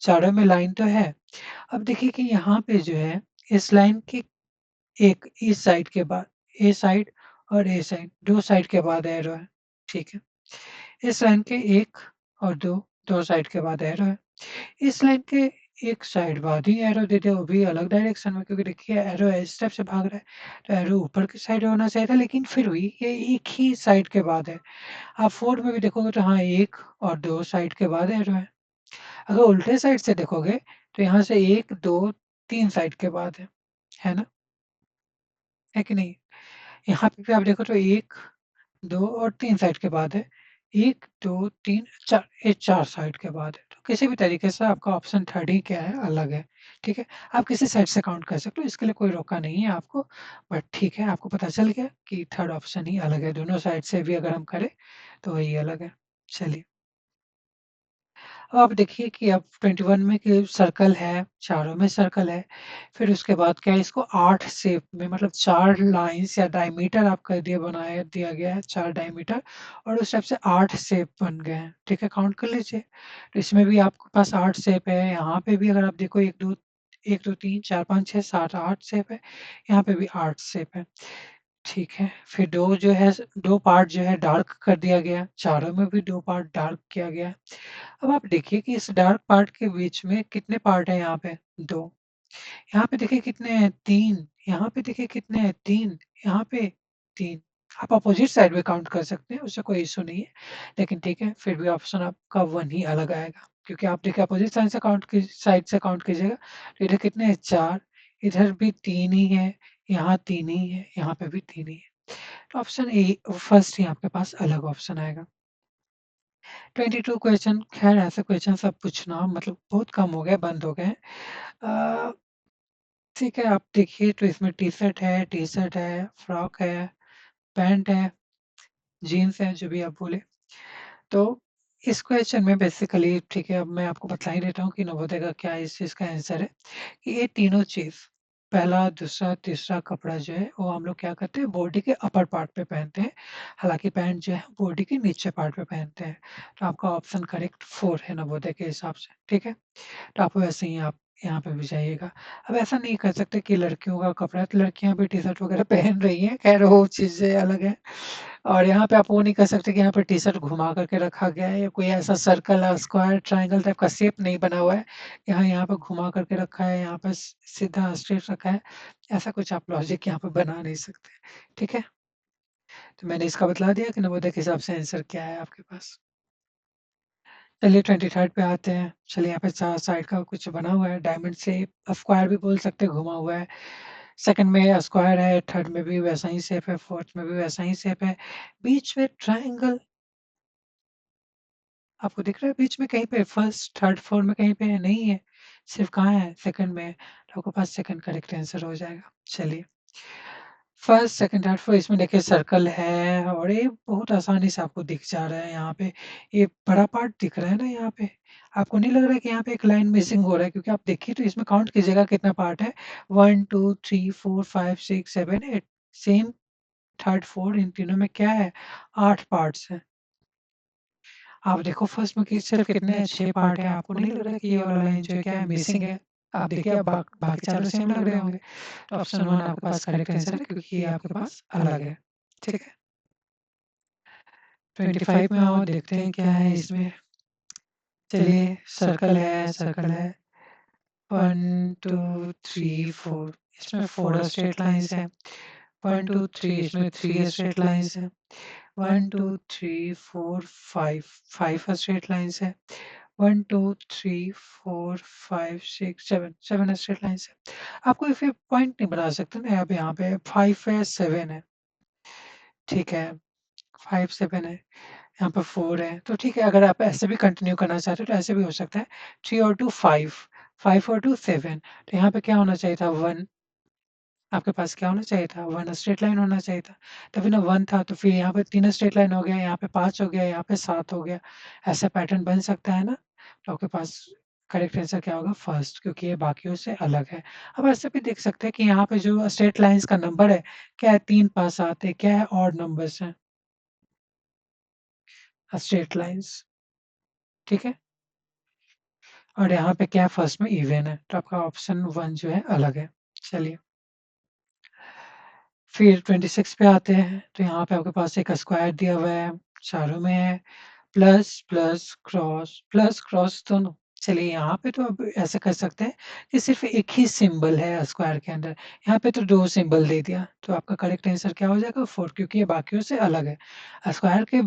चारों में लाइन तो है। अब देखिए कि यहाँ पे जो है, इस लाइन के एक इस साइड के बाद ए साइड और ए साइड 2 साइड के बाद एरो है, ठीक है? इस लाइन के 1 और 2 साइड के बाद एरो है। इस लाइन के एक साइड बाद ही एरो दे दिया, वो भी अलग डायरेक्शन में, क्योंकि देखिए एरो इस तरफ से भाग रहा है, तो एरो ऊपर की साइड होना चाहिए था, लेकिन फिर भी ये एक ही साइड के बाद है। आप 4 में भी देखोगे तो हाँ, 1 और 2 साइड के बाद एरो है। अगर उल्टे साइड से देखोगे तो यहाँ से 1, 2, 3 साइड के बाद है ना? है कि नहीं? यहाँ पे भी आप देखो तो 1, 2 और 3 साइड के बाद है। 1, 2, 3, 4 ये 4 साइड के बाद है। तो किसी भी तरीके से आपका ऑप्शन थर्ड ही क्या है, अलग है। ठीक है? आप किसी साइड से काउंट कर सकते हो, इसके लिए कोई रोका नहीं है आपको। बट ठीक है, आपको पता चल गया कि थर्ड ऑप्शन ही अलग है। दोनों साइड से भी अगर हम करें तो वही अलग है। चलिए। अब आप देखिए कि अब 21 में कि सर्कल है, चारों में सर्कल है, फिर उसके बाद क्या है इसको 8 शेप में मतलब 4 लाइन्स या डायमीटर आपका दिया गया है 4 डायमीटर और उस टाइप से 8 शेप बन गए हैं, ठीक है? काउंट कर लीजिए। तो इसमें भी आपके पास 8 शेप है, यहाँ पे भी अगर आप देखो 1, 2, 3, 4, 5, 6, 7, 8 शेप है, यहाँ पे भी 8 शेप है। ठीक है, फिर 2 जो है 2 पार्ट जो है डार्क कर दिया गया, चारों में भी 2 पार्ट डार्क किया गया है। अब आप देखिए कि इस डार्क पार्ट के बीच में कितने पार्ट हैं यहाँ पे? 2 यहाँ पे देखिए कितने हैं? 3 यहाँ पे देखिए कितने हैं? 3 यहाँ पे 3 आप अपोज़िट साइड में काउंट कर सकते हैं, उससे कोई इश्यू नहीं है। लेकिन ठीक है, फिर भी ऑप्शन आपका 1 ही अलग आएगा, क्योंकि आप देखिए अपोज़िट साइड से काउंट कीजिएगा, तो इधर कितने हैं? 4 इधर भी 3 ही है, यहाँ 3 ही है, यहाँ पे भी 3 ही है। तो ऑप्शन ए फर्स्ट ही आपके पास अलग ऑप्शन आएगा। 22 क्वेश्चन खैर ऐसे क्वेश्चन सब पूछना मतलब बहुत कम हो गए, बंद हो गए हैं। अ, ठीक है, आप देखिए तो इसमें टी-शर्ट है, फ्रॉक है, पैंट है, जीन्स है, जो भी आप बोले। तो इस क्वेश्चन में बेसिकली ठीक है, अब मैं आपको बता ही देता हूँ कि नवोदय का क्या इस चीज़ का आंसर है कि ये तीनों चीज़ पहला, दूसरा, तीसरा कपड़ा जो है वो हम लोग क्या करते हैं बॉडी के अपर पार्ट पे पहनते हैं। हालाँकि पैंट जो है बॉडी के नीचे पार्ट पे पहनते हैं। तो आपका ऑप्शन करेक्ट 4 है नवोदय के हिसाब से, ठीक है? तो आप वैसे ही आप यहाँ पे भी जाइएगा। अब ऐसा नहीं कर सकते कि लड़कियों का कपड़ा है तो लड़कियाँ भी टी-शर्ट वगैरह पहन रही हैं, खैर वो चीज़ें अलग है। और यहाँ पे आप वो नहीं कर सकते कि यहाँ पे टी-शर्ट घुमा कर के रखा गया है या कोई ऐसा सर्कल या स्क्वायर, ट्रायंगल टाइप का शेप नहीं बना हुआ है। यहाँ पे घुमा कर के रखा है, यहाँ पे सीधा स्ट्रेट रखा है। ऐसा कुछ आप लॉजिक यहाँ पे बना नहीं सकते, ठीक है? तो मैंने इसका बतला दिया कि नवोदय के हिसाब से आंसर क्या है आपके पास। चलिए 23rd पे आते हैं। चलिए यहाँ पे साइड का कुछ बना हुआ है डायमंड शेप, स्क्वायर भी बोल सकते हैं, घुमा हुआ है। सेकंड में स्क्वायर है, थर्ड में भी वैसा ही शेप है, फोर्थ में भी वैसा ही शेप है। बीच में ट्रायंगल आपको दिख रहा है बीच में कहीं पे फर्स्ट, थर्ड, फोर्थ में कहीं पे है? नहीं है। सिर्फ कहाँ है? सेकंड में है। तो आपके पास सेकंड करेक्ट आंसर हो जाएगा। चलिए फर्स्ट, सेकंड, थर्ड, फोर्थ इसमें देखिए सर्कल है और ये बहुत आसानी से आपको दिख जा रहा है यहाँ पे। ये बड़ा पार्ट दिख रहा है ना यहाँ पे? आपको नहीं लग रहा है कि यहाँ पे एक लाइन मिसिंग हो रहा है? क्योंकि आप देखिए तो इसमें काउंट कीजिएगा कितना पार्ट है। 1, 2, 3, 4, 5, 6, 7, 8 सेम थर्ड, फोर्थ इन तीनों में क्या है? 8 पार्ट्स हैं। आप देखो फर्स्ट में कि सिर्फ कितने 6 पार्ट है, आपको नहीं लग रहा कि ये वाला लाइन जो है क्या है मिसिंग है? आप देखिए अब बाकी चारों सेम लग रहे होंगे। तो ऑप्शन 1 आपके पास करेक्ट आंसर है क्योंकि ये आपके पास अलग है। ठीक है? 25 में आओ देखते हैं क्या है इसमें। चलिए सर्कल है 1, 2, 3, 4 इसमें 4 स्ट्रेट लाइन्स हैं। 1, 2, 3 इसमें 3 स्ट्रेट लाइन्स हैं। 1, 2, 3, 4, 5 5 स्ट्रेट लाइन्स है। 1, 2, 3, 4, 5, 6, 7 7 स्ट्रेट लाइन्स है। आप कोई फिर पॉइंट नहीं बना सकते ना अब यहाँ पे 5 है, 7 है, ठीक है? 5, 7 है, यहाँ पे 4 है, तो ठीक है अगर आप ऐसे भी कंटिन्यू करना चाहते हो तो ऐसे भी हो सकता है। 3 और 2 5 5 और 2 7 तो यहाँ पे क्या होना चाहिए था 1 आपके पास क्या होना चाहिए था 1 स्ट्रेट लाइन होना चाहिए था। तभी ना 1 था तो फिर यहाँ पे 3 स्ट्रेट लाइन हो गया, यहाँ पे 5 हो गया, यहाँ पे 7 हो गया। ऐसा पैटर्न बन सकता है ना? तो आपके पास करेक्ट आंसर क्या होगा फर्स्ट क्योंकि ये बाकियों से अलग है। अब ऐसे भी देख सकते हैं कि यहाँ पे जो स्ट्रेट लाइन्स का नंबर है, क्या है 3, 5, 7 है, क्या है ऑड नंबर्स हैं। स्ट्रेट लाइन्स, ठीक है? और यहाँ पे क्या है फर्स्ट में इवन है, तो आपका ऑप्शन 1 जो है अलग है। चलिए, फिर 26 पे आते हैं, तो यहाँ पे आपके पास एक स्क्वायर दिया हुआ है, चारों में है, प्लस क्रॉस दोनों। चलिए यहाँ पे तो अब ऐसा कर सकते हैं कि सिर्फ़ एक ही सिंबल है स्क्वायर के अंदर, यहाँ पे तो 2 सिंबल दे दिया, तो आपका करेक्ट आंसर क्या हो जाएगा 4 क्योंकि ये बाकियों से अलग है। स्क्वायर के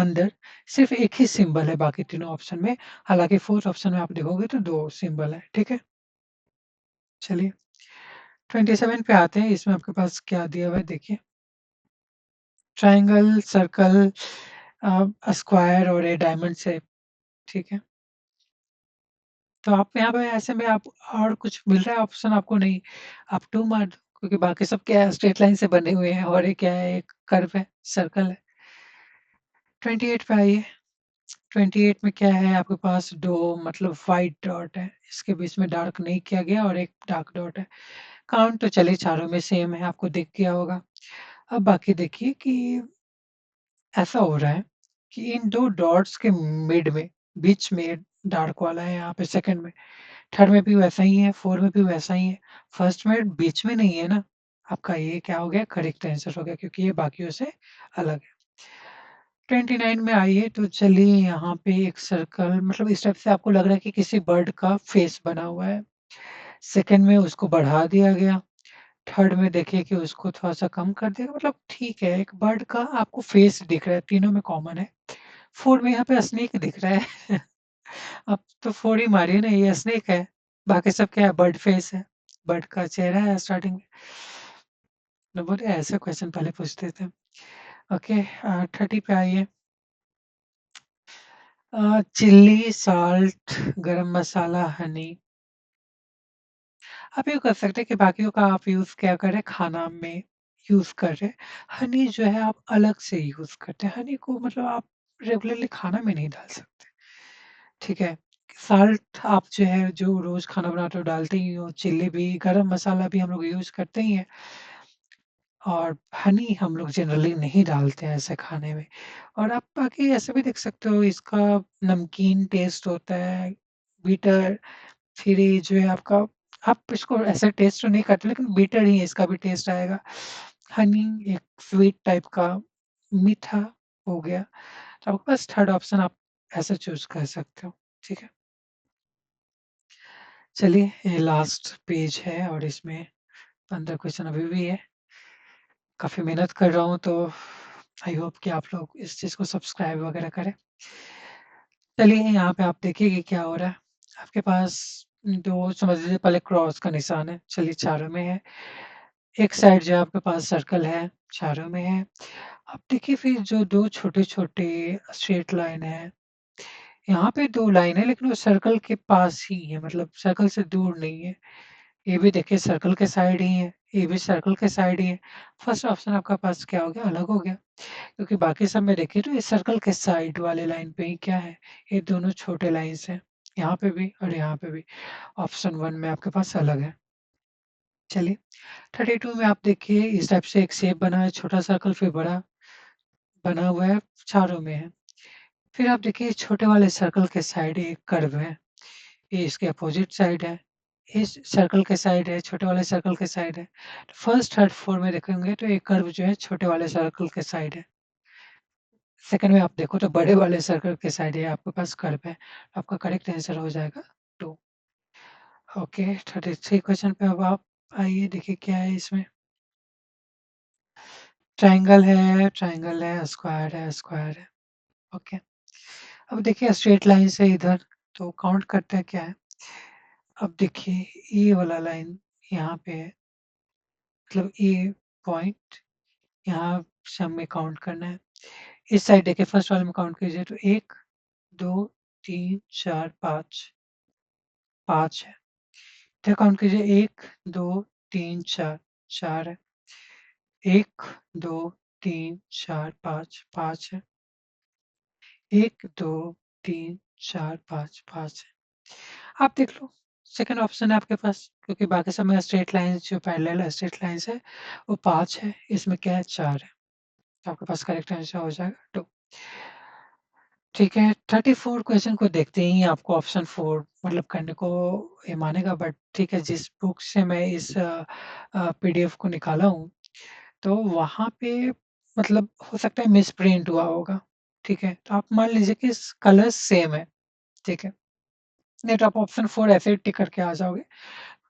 अंदर सिर्फ़ एक ही सिंबल है बाकी तीनों ऑप्शन में, हालाँकि 4th ऑप्शन में आप देखोगे तो 2 सिंबल है, ठीक है? चलिए 27 पे आते हैं, इसमें आपके पास क्या दिया हुआ है देखिए। ट्रायंगल, सर्कल स्क्वायर और ये डायमंड शेप, ठीक है? तो आप यहाँ पे ऐसे में आप और कुछ मिल रहा है ऑप्शन आपको नहीं, आप 2 मार दो क्योंकि बाकी सब क्या है स्ट्रेट लाइन से बने हुए हैं और ये क्या है एक कर्व है, सर्कल है। 28 पे आइए, 28 में क्या है आपके पास 2 मतलब व्हाइट डॉट है, इसके बीच में डार्क नहीं किया गया और एक डार्क डॉट है। काउंट तो चलिए चारों में सेम है, आपको दिख गया होगा। अब बाकी देखिए कि ऐसा हो रहा है कि इन 2 डॉट्स के मिड में, बीच में डार्क वाला है यहाँ पे सेकंड में, थर्ड में भी वैसा ही है, 4 में भी वैसा ही है, फर्स्ट में बीच में नहीं है ना, आपका ये क्या हो गया करेक्ट आंसर हो गया क्योंकि ये बाकियों से अलग है। 29 में आइए तो चलिए यहाँ पे एक सर्कल मतलब इस टाइप से आपको लग रहा है कि किसी बर्ड का फेस बना हुआ है। सेकंड में उसको बढ़ा दिया गया, थर्ड में देखिए कि उसको थोड़ा-सा कम कर दिया मतलब ठीक है, एक बर्ड का आपको फेस दिख रहा है, तीनों में कॉमन है। 4 में यहाँ पे स्नेक दिख रहा है। अब तो 4 ही मारिए ना, ये स्नेक है, बाकी सब क्या है बर्ड फेस है, बर्ड का चेहरा है स्टार्टिंग में। तो बोले ऐसे क्वेश्चन पहले पूछते थे। ओके 30 पे आइए। चिल्ली, साल्ट, गरम मसाला, हनी। आप ये कर सकते हैं कि बाकियों का आप यूज़ क्या करें खाना में यूज़ करें। हनी जो है आप अलग से यूज़ करते हैं। हनी को मतलब आप रेगुलरली खाना में नहीं डाल सकते, ठीक है? साल्ट आप जो है जो रोज़ खाना बनाते हो डालते ही हो, चिल्ली भी, गरम मसाला भी हम लोग यूज़ करते ही हैं और हनी हम लोग जनरली नहीं डालते हैं ऐसे खाने में। और आप बाकी ऐसे भी देख सकते हो इसका नमकीन टेस्ट होता है, बिटर फिर ये जो है आपका आप इसको ऐसे टेस्ट तो नहीं करते लेकिन बिटर ही इसका भी टेस्ट आएगा। हनी एक स्वीट टाइप का मीठा हो गया। तो आपके पास थर्ड ऑप्शन आप ऐसे चूज़ कर सकते हो, ठीक है? चलिए ये लास्ट पेज है और इसमें 15 क्वेश्चन अभी भी है। काफ़ी मेहनत कर रहा हूँ तो आई होप कि आप लोग इस चीज़ को सब्सक्राइब वगैरह करें। चलिए यहाँ पे आप देखिए कि क्या हो रहा है। आपके पास 2 समझ लीजिए पहले क्रॉस का निशान है, चलिए चारों में है। एक साइड जो है आपके पास सर्कल है, चारों में है। अब देखिए फिर जो 2 छोटे-छोटे स्ट्रेट लाइन है, यहाँ पे 2 लाइन है लेकिन वो सर्कल के पास ही है, मतलब सर्कल से दूर नहीं है। ये भी देखिए सर्कल के साइड ही है, ये भी सर्कल के साइड ही है। फर्स्ट ऑप्शन आपका पास क्या हो गया? अलग हो गया। क्योंकि बाकी सब में देखिए तो ये सर्कल के साइड वाले लाइन पे ही क्या है, ये दोनों छोटे लाइन्स हैं। यहाँ पे भी और यहाँ पे भी। ऑप्शन 1 में आपके पास अलग है। चलिए 32 में आप देखिए इस टाइप से एक शेप बना है, छोटा सर्कल फिर बड़ा बना हुआ है, चारों में है। फिर आप देखिए छोटे वाले सर्कल के साइड एक कर्व है, ये इसके अपोजिट साइड है। इस सर्कल के साइड है, छोटे वाले सर्कल के साइड है। फर्स्ट, थर्ड, फोर्थ में देखेंगे तो ये कर्व जो है छोटे वाले सर्कल के साइड है। सेकंड में आप देखो तो बड़े वाले सर्कल के साइड ये आपके पास कर्व है। आपका करेक्ट आंसर हो जाएगा 2। ओके 33 क्वेश्चन पे अब आप आइए देखिए क्या है इसमें। ट्रायंगल है, स्क्वायर है। ओके। अब देखिए स्ट्रेट लाइन से इधर तो काउंट करते हैं क्या है। अब देखिए ये वाला लाइन यहाँ पे है, मतलब ये पॉइंट यहाँ से हमें काउंट करना है। इस साइड देखिए फर्स्ट वाले में काउंट कीजिए तो 1, 2, 3, 4, 5, 5 है। इधर काउंट कीजिए 1, 2, 3, 4, 4 है। 1, 2, 3, 4, 5, 5 है। 1, 2, 3, 4, 5, 5 है। आप देख लो, सेकंड ऑप्शन है आपके पास क्योंकि बाकी सब में स्ट्रेट लाइन्स जो पैरेलल स्ट्रेट लाइन्स है वो 5 है, इसमें क्या है 4 है। तो आपके पास करेक्ट आंसर हो जाएगा 2। ठीक है, 34 क्वेश्चन को देखते ही आपको ऑप्शन 4 मतलब करने को ये मानेगा बट ठीक है, जिस बुक से मैं इस पीडीएफ को निकाला हूँ, तो वहाँ पे मतलब हो सकता है मिसप्रिंट हुआ होगा, ठीक है? तो आप मान लीजिए कि कलर सेम है, ठीक है? नहीं तो आप ऑप्शन 4 ऐसे ही टिक करके आ जाओगे।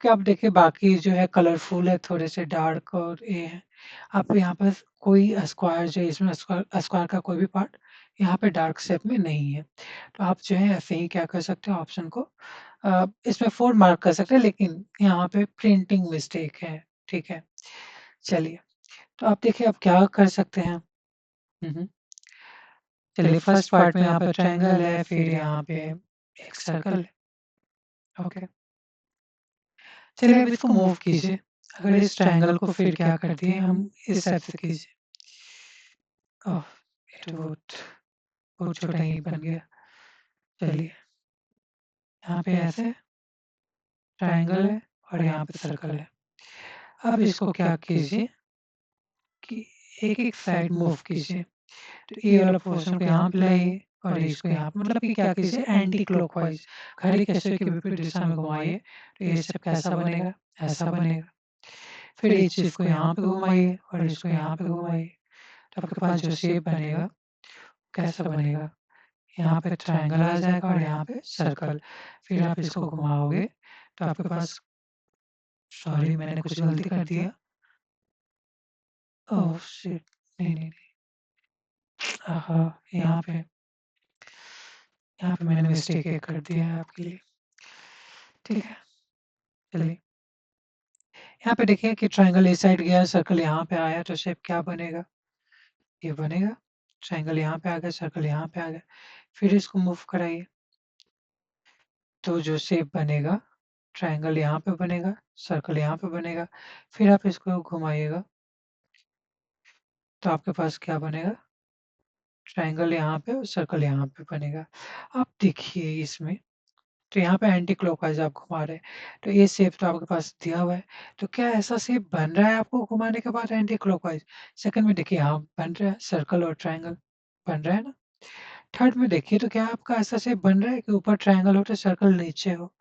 कि आप देखिए बाकी जो है कलरफुल है, थोड़े से डार्क और ये है। आप यहाँ पर कोई स्क्वायर जो है इसमें स्क्वायर स्क्वायर का कोई भी पार्ट यहाँ पे डार्क शेप में नहीं है। तो आप जो है ऐसे ही क्या कर सकते हो ऑप्शन को इसमें 4 मार्क कर सकते हैं लेकिन यहाँ पे प्रिंटिंग मिस्टेक है, ठीक है? चलिए, तो आप देखिए आप क्या कर सकते हैं। हुँ, हुँ। चलिए फर्स्ट पार्ट में यहाँ पे ट्रायंगल है, फिर यहाँ पे एक सर्कल है, ओके। चलिए अब इसको मूव कीजिए। अगर इस ट्रायंगल को फिर क्या कर दिए हम इस टाइप से कीजिए। ओह! ये तो बहुत छोटा ही बन गया। चलिए, यहाँ पे ऐसे ट्रायंगल है और यहाँ पे सर्कल है। अब इसको क्या कीजिए कि एक-एक साइड मूव कीजिए। तो ये वाला पोर्शन को यहाँ पे लाइए और इसको यहाँ पे मतलब कि क्या कीजिए एंटी क्लॉकवाइज़ घड़ी के सुई के विपरीत दिशा में घुमाइए। तो ये स्टेप कैसा बनेगा? ऐसा बनेगा। फिर इस चीज़ को यहाँ पे घुमाइए और इसको यहाँ पे घुमाइए। तो आपके पास जो शेप बनेगा कैसा बनेगा? यहाँ पे ट्रायंगल आ जाएगा और यहाँ पे सर्कल। फिर आप इसको घुमाओगे तो आपके पास सॉरी मैंने कुछ गलती कर दिया। Oh shit! नहीं। आहा! यहाँ पे मैंने मिस्टेक एक कर दिया है आपके लिए। ठीक है, चलिए। यहाँ पे देखिए कि ट्रायंगल इस साइड गया, सर्कल यहाँ पे आया तो शेप क्या बनेगा? ये बनेगा। ट्रायंगल यहाँ पे आ गया, सर्कल यहाँ पे आ गया। फिर इसको मूव कराइए। तो जो शेप बनेगा, ट्रायंगल यहाँ पे बनेगा, सर्कल यहाँ पे बनेगा। फिर आप इसको घुमाइएगा, तो आपके पास क्या बनेगा? ट्रायंगल यहाँ पे और सर्कल यहाँ पे बनेगा। अब देखिए इसमें, तो यहाँ पे एंटी क्लॉकवाइज़ आप घुमा रहे हैं, तो ये शेप तो आपके पास दिया हुआ है। तो क्या ऐसा शेप बन रहा है आपको घुमाने के बाद एंटी क्लॉकवाइज़? सेकंड में देखिए हाँ, बन रहा है, सर्कल और ट्रायंगल बन रहा है ना? थर्ड में देखिए तो क्या आपका ऐसा शेप बन रहा है कि ऊपर ट्रायंगल हो तो सर्कल नीचे हो?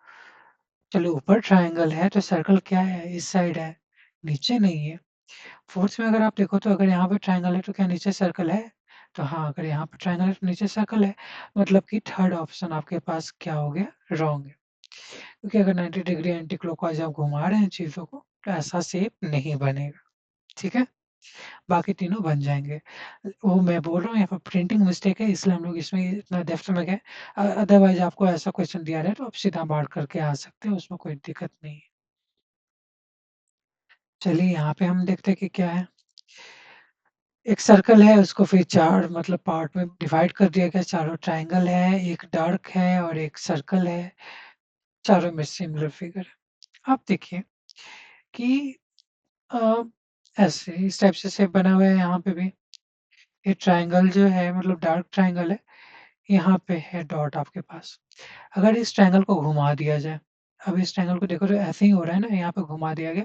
चलो ऊपर ट्रायंगल है तो सर्कल क्या है? इस साइड है, नीचे नहीं है। फोर्थ में अगर आप देखो तो अगर यहाँ पे ट्रायंगल है तो क्या नीचे सर्कल है? तो हाँ, अगर यहाँ पे ट्रायंगल है तो नीचे सर्कल है। मतलब कि थर्ड ऑप्शन आपके पास क्या हो गया? रॉन्ग है। क्योंकि अगर 90 डिग्री एंटी क्लॉकवाइज़ आप घुमा रहे हैं चीज़ों को, तो ऐसा शेप नहीं बनेगा। ठीक है? बाकी तीनों बन जाएँगे। वो मैं बोल रहा हूँ यहाँ पे प्रिंटिंग मिस्टेक है इसलिए हम लोग इसमें इतना डेप्थ में गए। अदरवाइज़ आपको ऐसा क्वेश्चन दिया रहे तो आप सीधा मार करके आ सकते हो, उसमें कोई दिक्कत नहीं है। चलिए यहाँ पे हम देखते हैं कि क्या है। एक सर्कल है उसको फिर 4 मतलब पार्ट में डिवाइड कर दिया गया, चारों ट्रायंगल है, एक डार्क है और एक सर्कल है, चारों में सिमिलर फिगर है। आप देखिए कि अ, ऐसे इस टाइप से शेप बना हुआ है यहाँ पे भी। ये ट्रायंगल जो है मतलब डार्क ट्रायंगल है, यहाँ पे है डॉट आपके पास। अगर इस ट्रायंगल को घुमा दिया जाए, अब इस ट्रायंगल को देखो तो ऐसे ही हो रहा है ना, यहाँ पे घुमा दिया गया,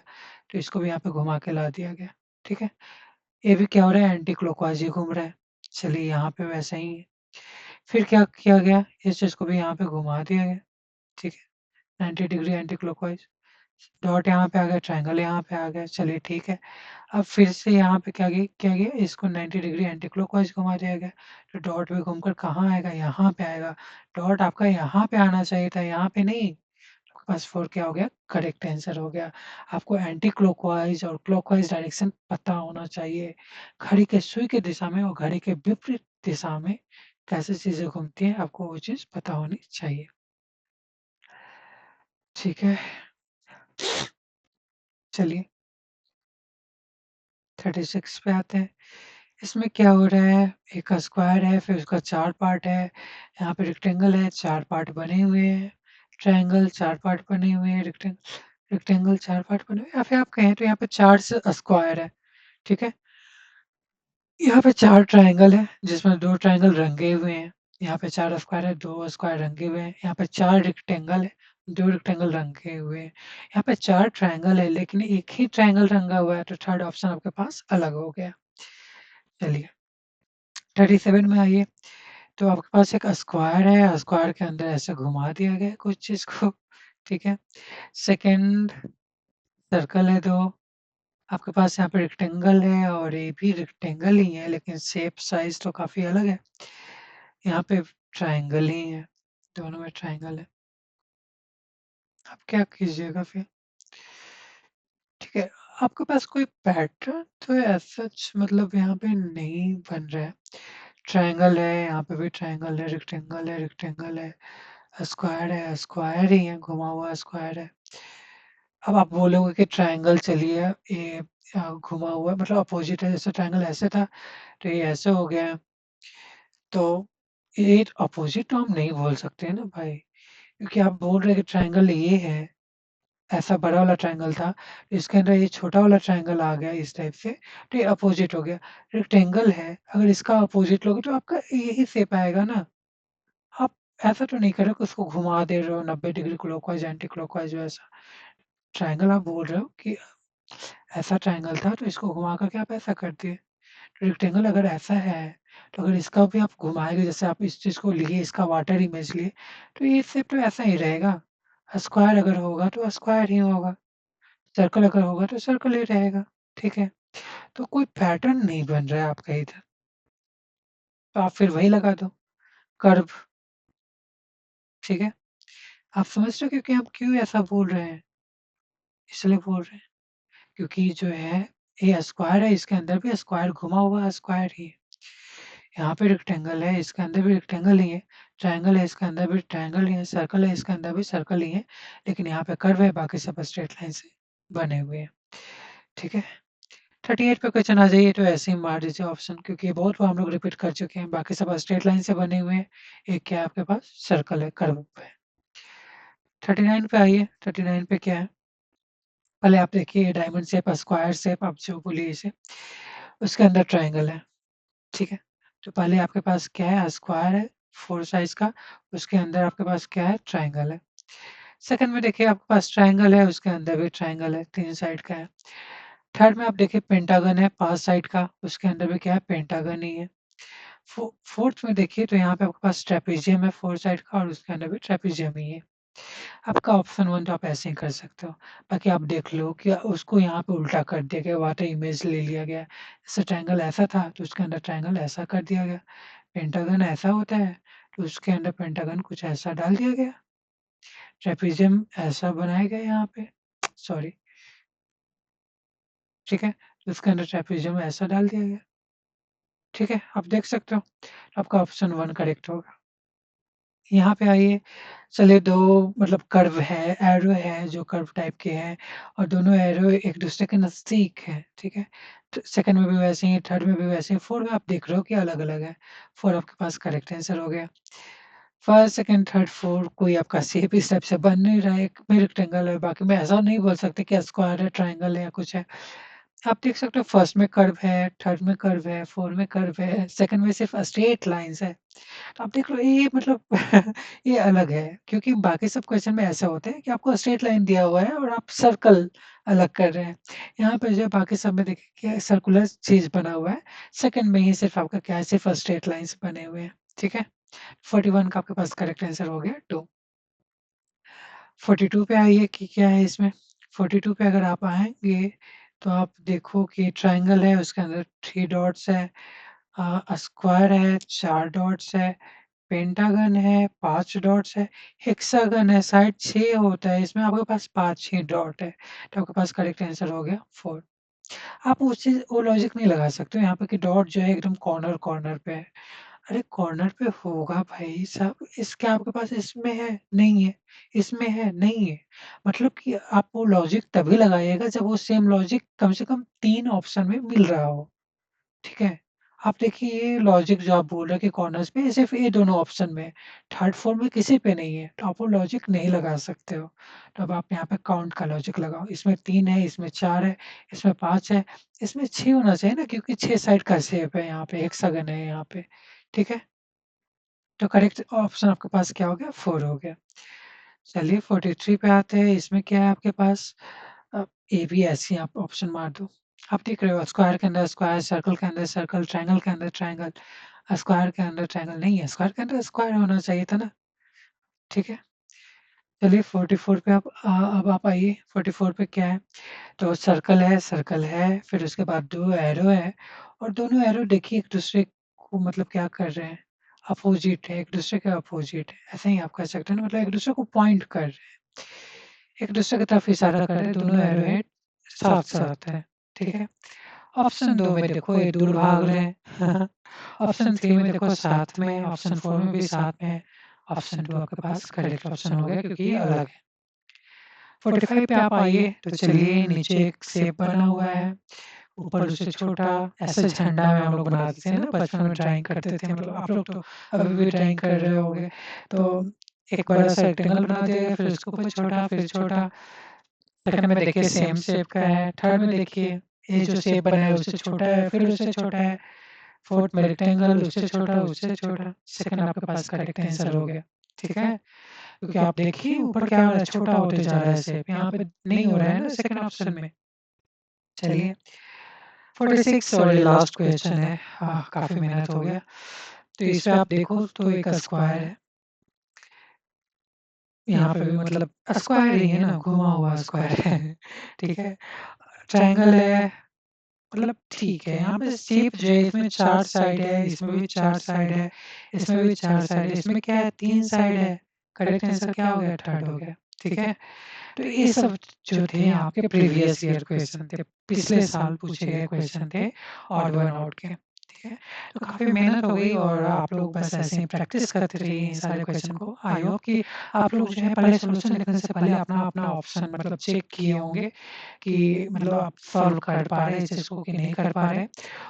तो इसको भी यहाँ पे घुमा के ला दिया गया, ठीक है? ये भी क्या हो रहा है एंटी क्लॉकवाइज़ ही घूम रहा है। चलिए यहाँ पे वैसा ही है। फिर क्या किया गया, इस चीज़ को भी यहाँ पे घुमा दिया गया, ठीक है? 90 डिग्री एंटी क्लॉकवाइज़। डॉट यहाँ पे आ गया, ट्रायंगल यहाँ पे आ गया, चलिए ठीक है। अब फिर से यहाँ पे क्या गया इसको 90 डिग्री एंटी क्लॉकवाइज़ घुमा दिया गया, तो डॉट भी घूमकर कहाँ आएगा, यहाँ पे आएगा। डॉट आपका यहाँ पे आना चाहिए था, यहाँ पे नहीं। बस 4 क्या हो गया, करेक्ट आंसर हो गया। आपको एंटी क्लॉकवाइज़ और क्लॉकवाइज़ डायरेक्शन पता होना चाहिए। घड़ी के सुई की दिशा में और घड़ी के विपरीत दिशा में कैसे चीज़ें घूमती हैं, आपको वो चीज़ पता होनी चाहिए। ठीक है, चलिए 36 पे आते हैं। इसमें क्या हो रहा है, एक स्क्वायर है, फिर उसका 4 पार्ट है। यहाँ पे रेक्टेंगल है, 4 पार्ट बने हुए हैं। ट्रायंगल 4 पार्ट बने हुए हैं, रेक्टेंगल 4 पार्ट बने हुए हैं या फिर आप कहें तो यहाँ पे 4 स्क्वायर है, ठीक है? यहाँ पे 4 ट्रायंगल है, जिसमें 2 ट्रायंगल रंगे हुए हैं। यहाँ पे 4 स्क्वायर है, 2 स्क्वायर रंगे हुए हैं। यहाँ पे 4 रेक्टेंगल है, 2 रेक्टेंगल रंगे हुए हैं। यहाँ पे 4 ट्रायंगल है, लेकिन एक ही ट्रायंगल रंगा हुआ है, तो थर्ड ऑप्शन आपके पास अलग हो गया। चलिए 37 में आइए, तो आपके पास एक स्क्वायर है, स्क्वायर के अंदर ऐसे घुमा दिया गया है कुछ चीज़ को, ठीक है? सेकंड सर्कल है 2, आपके पास यहाँ पे रेक्टेंगल है और ये भी रेक्टेंगल ही है, लेकिन शेप साइज़ तो काफ़ी अलग है। यहाँ पे ट्रायंगल ही है, दोनों में ट्रायंगल है। अब क्या कीजिएगा फिर? ठीक है, आपके पास कोई पैटर्न तो एज़ सच मतलब यहाँ पे नहीं बन रहा है। ट्रायंगल है, यहाँ पे भी ट्रायंगल है, रेक्टेंगल है, स्क्वायर ही है, घुमा हुआ स्क्वायर है। अब आप बोलोगे कि ट्रायंगल चलिए ये घुमा हुआ मतलब अपोज़िट है, जैसे ट्रायंगल ऐसे था, तो ये ऐसे हो गया है। तो ये अपोज़िट तो हम नहीं बोल सकते हैं ना भाई, क्योंकि आप बोल रहे हैं कि ट्रायंगल ये है, ऐसा बड़ा वाला ट्रायंगल था, इसके अंदर ये छोटा वाला ट्रायंगल आ गया इस टाइप से, तो ये अपोज़िट हो गया। रेक्टेंगल है, अगर इसका अपोज़िट लोगे तो आपका यही शेप आएगा ना। आप ऐसा तो नहीं कर रहे हो कि उसको घुमा दे रहे हो 90 डिग्री क्लॉकवाइज़, एंटी क्लॉकवाइज़ वैसा। ट्रायंगल आप बोल रहे हो कि ऐसा ट्रायंगल था तो इसको घुमा कर के आप ऐसा कर दिए। रेक्टेंगल अगर ऐसा है, तो अगर इसका भी आप घुमाएँगे जैसे आप इस चीज़ को लिए, इसका वाटर इमेज लिए, तो ये शेप तो ऐसा ही रहेगा। स्क्वायर अगर होगा तो स्क्वायर ही होगा, सर्कल अगर होगा तो सर्कल ही रहेगा, ठीक है? तो कोई पैटर्न नहीं बन रहा है आपका इधर, तो आप फिर वही लगा दो, कर्व, ठीक है? आप समझ रहे हो क्योंकि हम क्यों ऐसा बोल रहे हैं? इसलिए बोल रहे हैं, क्योंकि जो है ये स्क्वायर है, इसके अंदर भी स्क्वायर घुमा हुआ स्क्वायर ही है। यहाँ पे रेक्टेंगल है, इसके अंदर भी रेक्टेंगल ही है, ट्रायंगल है, इसके अंदर भी ट्रायंगल ही है, सर्कल है, इसके अंदर भी सर्कल ही है, लेकिन यहाँ पे कर्व है, बाकी सब स्ट्रेट लाइन से बने हुए हैं, ठीक है? 38 पे क्वेश्चन आ जाइए तो ऐसे ही मार दीजिए ऑप्शन क्योंकि ये बहुत बार हम लोग रिपीट कर चुके हैं, बाकी सब स्ट्रेट लाइन से बने हुए हैं, एक क्या है आपके पास सर्कल है, कर्व पे। 39 पे आइए, 39 पे क्या है? पहले आप देखिए डायमंड शेप, स्क्वायर शेप आप जो बोलिए इसे, उसके अंदर ट्रायंगल है। ठीक है? तो पहले आपके पास क्या है स्क्वायर है 4 साइज़ का, उसके अंदर आपके पास क्या है ट्रायंगल है। सेकंड में देखिए आपके पास ट्रायंगल है, उसके अंदर भी ट्रायंगल है, 3 साइड का है। थर्ड में आप देखिए पेंटागन है 5 साइड का, उसके अंदर भी क्या है पेंटागन ही है। फोर्थ में देखिए तो यहाँ पे आपके पास ट्रेपीजियम है 4 साइड का और उसके अंदर भी ट्रेपीजियम ही है। आपका ऑप्शन 1 तो आप ऐसे ही कर सकते हो। बाकी आप देख लो कि उसको यहाँ पे उल्टा कर दिया गया, वाटर इमेज ले लिया गया। जैसे ट्रायंगल ऐसा था तो उसके अंदर ट्रायंगल ऐसा कर दिया गया। पेंटागन ऐसा होता है, तो उसके अंदर पेंटागन कुछ ऐसा डाल दिया गया। ट्रेपीज़ियम ऐसा बनाया गया यहाँ पे सॉरी, ठीक है? तो इसके अंदर ट्रेपेजियम ऐसा डाल दिया गया। ठीक है, आप देख सकते हो, आपका ऑप्शन 1 करेक्ट होगा। यहाँ पे आइए, चलिए 2 मतलब कर्व है, एरो है जो कर्व टाइप के हैं और दोनों एरो एक दूसरे के नज़दीक हैं, ठीक है? तो सेकंड में भी वैसे ही, थर्ड में भी वैसे ही, 4 में आप देख रहे हो कि अलग-अलग है। 4 आपके पास करेक्ट आंसर हो गया। फर्स्ट, सेकंड, थर्ड, फोर्थ कोई आपका शेप इस टाइप से बन नहीं रहा है, एक में रेक्टेंगल है, बाकी में ऐसा नहीं बोल सकते कि स्क्वायर है, ट्रायंगल है या कुछ है। आप देख सकते हो फर्स्ट में कर्व है, थर्ड में कर्व है, फोर्थ में कर्व है, सेकंड में सिर्फ स्ट्रेट लाइन्स है। तो आप देख लो ये मतलब ये अलग है क्योंकि बाकी सब क्वेश्चन में ऐसे होते हैं कि आपको स्ट्रेट लाइन दिया हुआ है और आप सर्कल अलग कर रहे हैं। यहाँ पे जो है बाकी सब में देखिए कि सर्कुलर चीज़ बना हुआ है, सेकंड में ही सिर्फ आपका क्या है, सिर्फ स्ट्रेट लाइन्स बने हुए हैं, ठीक है? 41 का आपके पास करेक्ट आंसर हो गया 2। 42 पे आइए कि क्या है इसमें? 42 पे अगर आप आएँगे, तो आप देखो कि ट्रायंगल है, उसके अंदर 3 डॉट्स है, स्क्वायर है, 4 डॉट्स है, पेंटागन है, 5 डॉट्स है, हेक्सागन है, साइड 6 होता है, इसमें आपके पास 5 ही डॉट है, तो आपके पास करेक्ट आंसर हो गया 4। आप वो लॉजिक नहीं लगा सकते हो यहाँ पे कि डॉट जो है एकदम कॉर्नर-कॉर्नर पे है। अरे कॉर्नर पे होगा भाई साहब, इसके आपके पास इसमें है, नहीं है, इसमें है, नहीं है। मतलब कि आप वो लॉजिक तभी लगाइएगा जब वो सेम लॉजिक कम से कम 3 ऑप्शन में मिल रहा हो, ठीक है? आप देखिए ये लॉजिक जो आप बोल रहे हैं कि कॉर्नर्स पे सिर्फ़ ये दोनों ऑप्शन में है, थर्ड, फोर्थ में किसी पे नहीं है, तो आप वो लॉजिक नहीं लगा सकते हो। तो अब आप यहाँ पे काउंट का लॉजिक लगाओ, इसमें 3 है, इसमें 4 है, इसमें 5 है, इसमें 6 होना चाहिए ना क्योंकि 6 साइड का शेप है यहाँ पे, हेक्सागन है यहाँ पे, ठीक है? तो करेक्ट ऑप्शन आपके पास क्या हो गया? 4 हो गया। चलिए 43 पे आते हैं, इसमें क्या है आपके पास? ए, बी ऐसे ही आप ऑप्शन मार दो। आप देख रहे हो स्क्वायर के अंदर स्क्वायर, सर्कल के अंदर सर्कल, ट्रायंगल के अंदर ट्रायंगल, स्क्वायर के अंदर ट्रायंगल नहीं है, स्क्वायर के अंदर स्क्वायर होना चाहिए था ना, ठीक है? चलिए 44 पे अब आप आइए, 44 पे क्या है? तो सर्कल है, फिर उसके बाद 2 एरो है और दोनों एरो देखिए एक-दूसरे को मतलब क्या कर रहे हैं, अपोज़िट है, एक-दूसरे के अपोज़िट है। ऐसे ही आप कह सकते हैं ना मतलब एक-दूसरे को पॉइंट कर रहे हैं। एक-दूसरे की तरफ इशारा कर रहे हैं, दोनों एरो हेड साथ-साथ है, ठीक है? ऑप्शन 2 में देखो ये दूर भाग रहे हैं। ऑप्शन 3 में देखो साथ में है, ऑप्शन 4 में भी साथ में है, ऑप्शन 2 आपके पास करेक्ट ऑप्शन हो गया क्योंकि ये अलग है। 45 पे आप आइए, तो चलिए नीचे एक शेप बना हुआ है, ऊपर उससे छोटा ऐसे झंडा में हम लोग बनाते थे ना बचपन में ड्राइंग करते थे मतलब आप लोग तो अभी भी ड्राइंग कर रहे होंगे। तो एक बड़ा-सा रेक्टेंगल बना दिया गया, फिर उसके ऊपर छोटा, फिर छोटा, सेकंड में देखिए सेम शेप का है, थर्ड में देखिए ये जो शेप बना है उससे छोटा है, फिर उससे छोटा है, फोर्थ में रेक्टेंगल उससे छोटा, उससे छोटा, सेकंड आपके पास करेक्ट आंसर हो गया, ठीक है? क्योंकि आप देखिए ऊपर क्या हो रहा है, छोटा होते जा रहा है शेप, यहाँ पे नहीं हो रहा है ना सेकंड ऑप्शन में। चलिए 46 और ये लास्ट क्वेश्चन है, काफ़ी मेहनत हो गया। तो इस पे आप देखो तो एक स्क्वायर है, यहाँ पे भी मतलब स्क्वायर ही है ना, घुमा हुआ स्क्वायर है, ठीक है? ट्रायंगल है, मतलब ठीक है, यहाँ पे शेप जो है इसमें 4 साइड है, इसमें भी 4 साइड है, इसमें भी 4 साइड है, इसमें क्या है 3 साइड है। करेक्ट आंसर क्या हो गया? थर्ड हो गया, ठीक है? तो ये सब जो थे आपके प्रीवियस ईयर क्वेश्चन थे, पिछले साल पूछे गए क्वेश्चन थे ऑड वन आउट के, ठीक है? तो काफ़ी मेहनत हो गई और आप लोग बस ऐसे ही प्रैक्टिस करते रहिए इन सारे क्वेश्चन को। आई होप कि आप लोग जो है पहले सॉल्यूशन लिखने से पहले अपना-अपना ऑप्शन मतलब चेक किए होंगे कि मतलब आप सॉल्व कर पा रहे हैं इस चीज़ को कि नहीं कर पा रहे।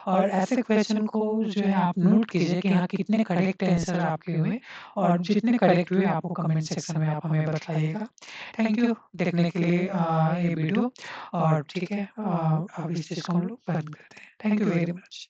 और ऐसे क्वेश्चन को जो है आप नोट कीजिए कि हाँ, कितने करेक्ट आंसर आपके हुए और जितने करेक्ट हुए आपको कमेंट सेक्शन में आप हमें बताइएगा। थैंक यू देखने के लिए ये वीडियो और ठीक है अब इस चीज़ को हम लोग बंद करते हैं। Thank you very much.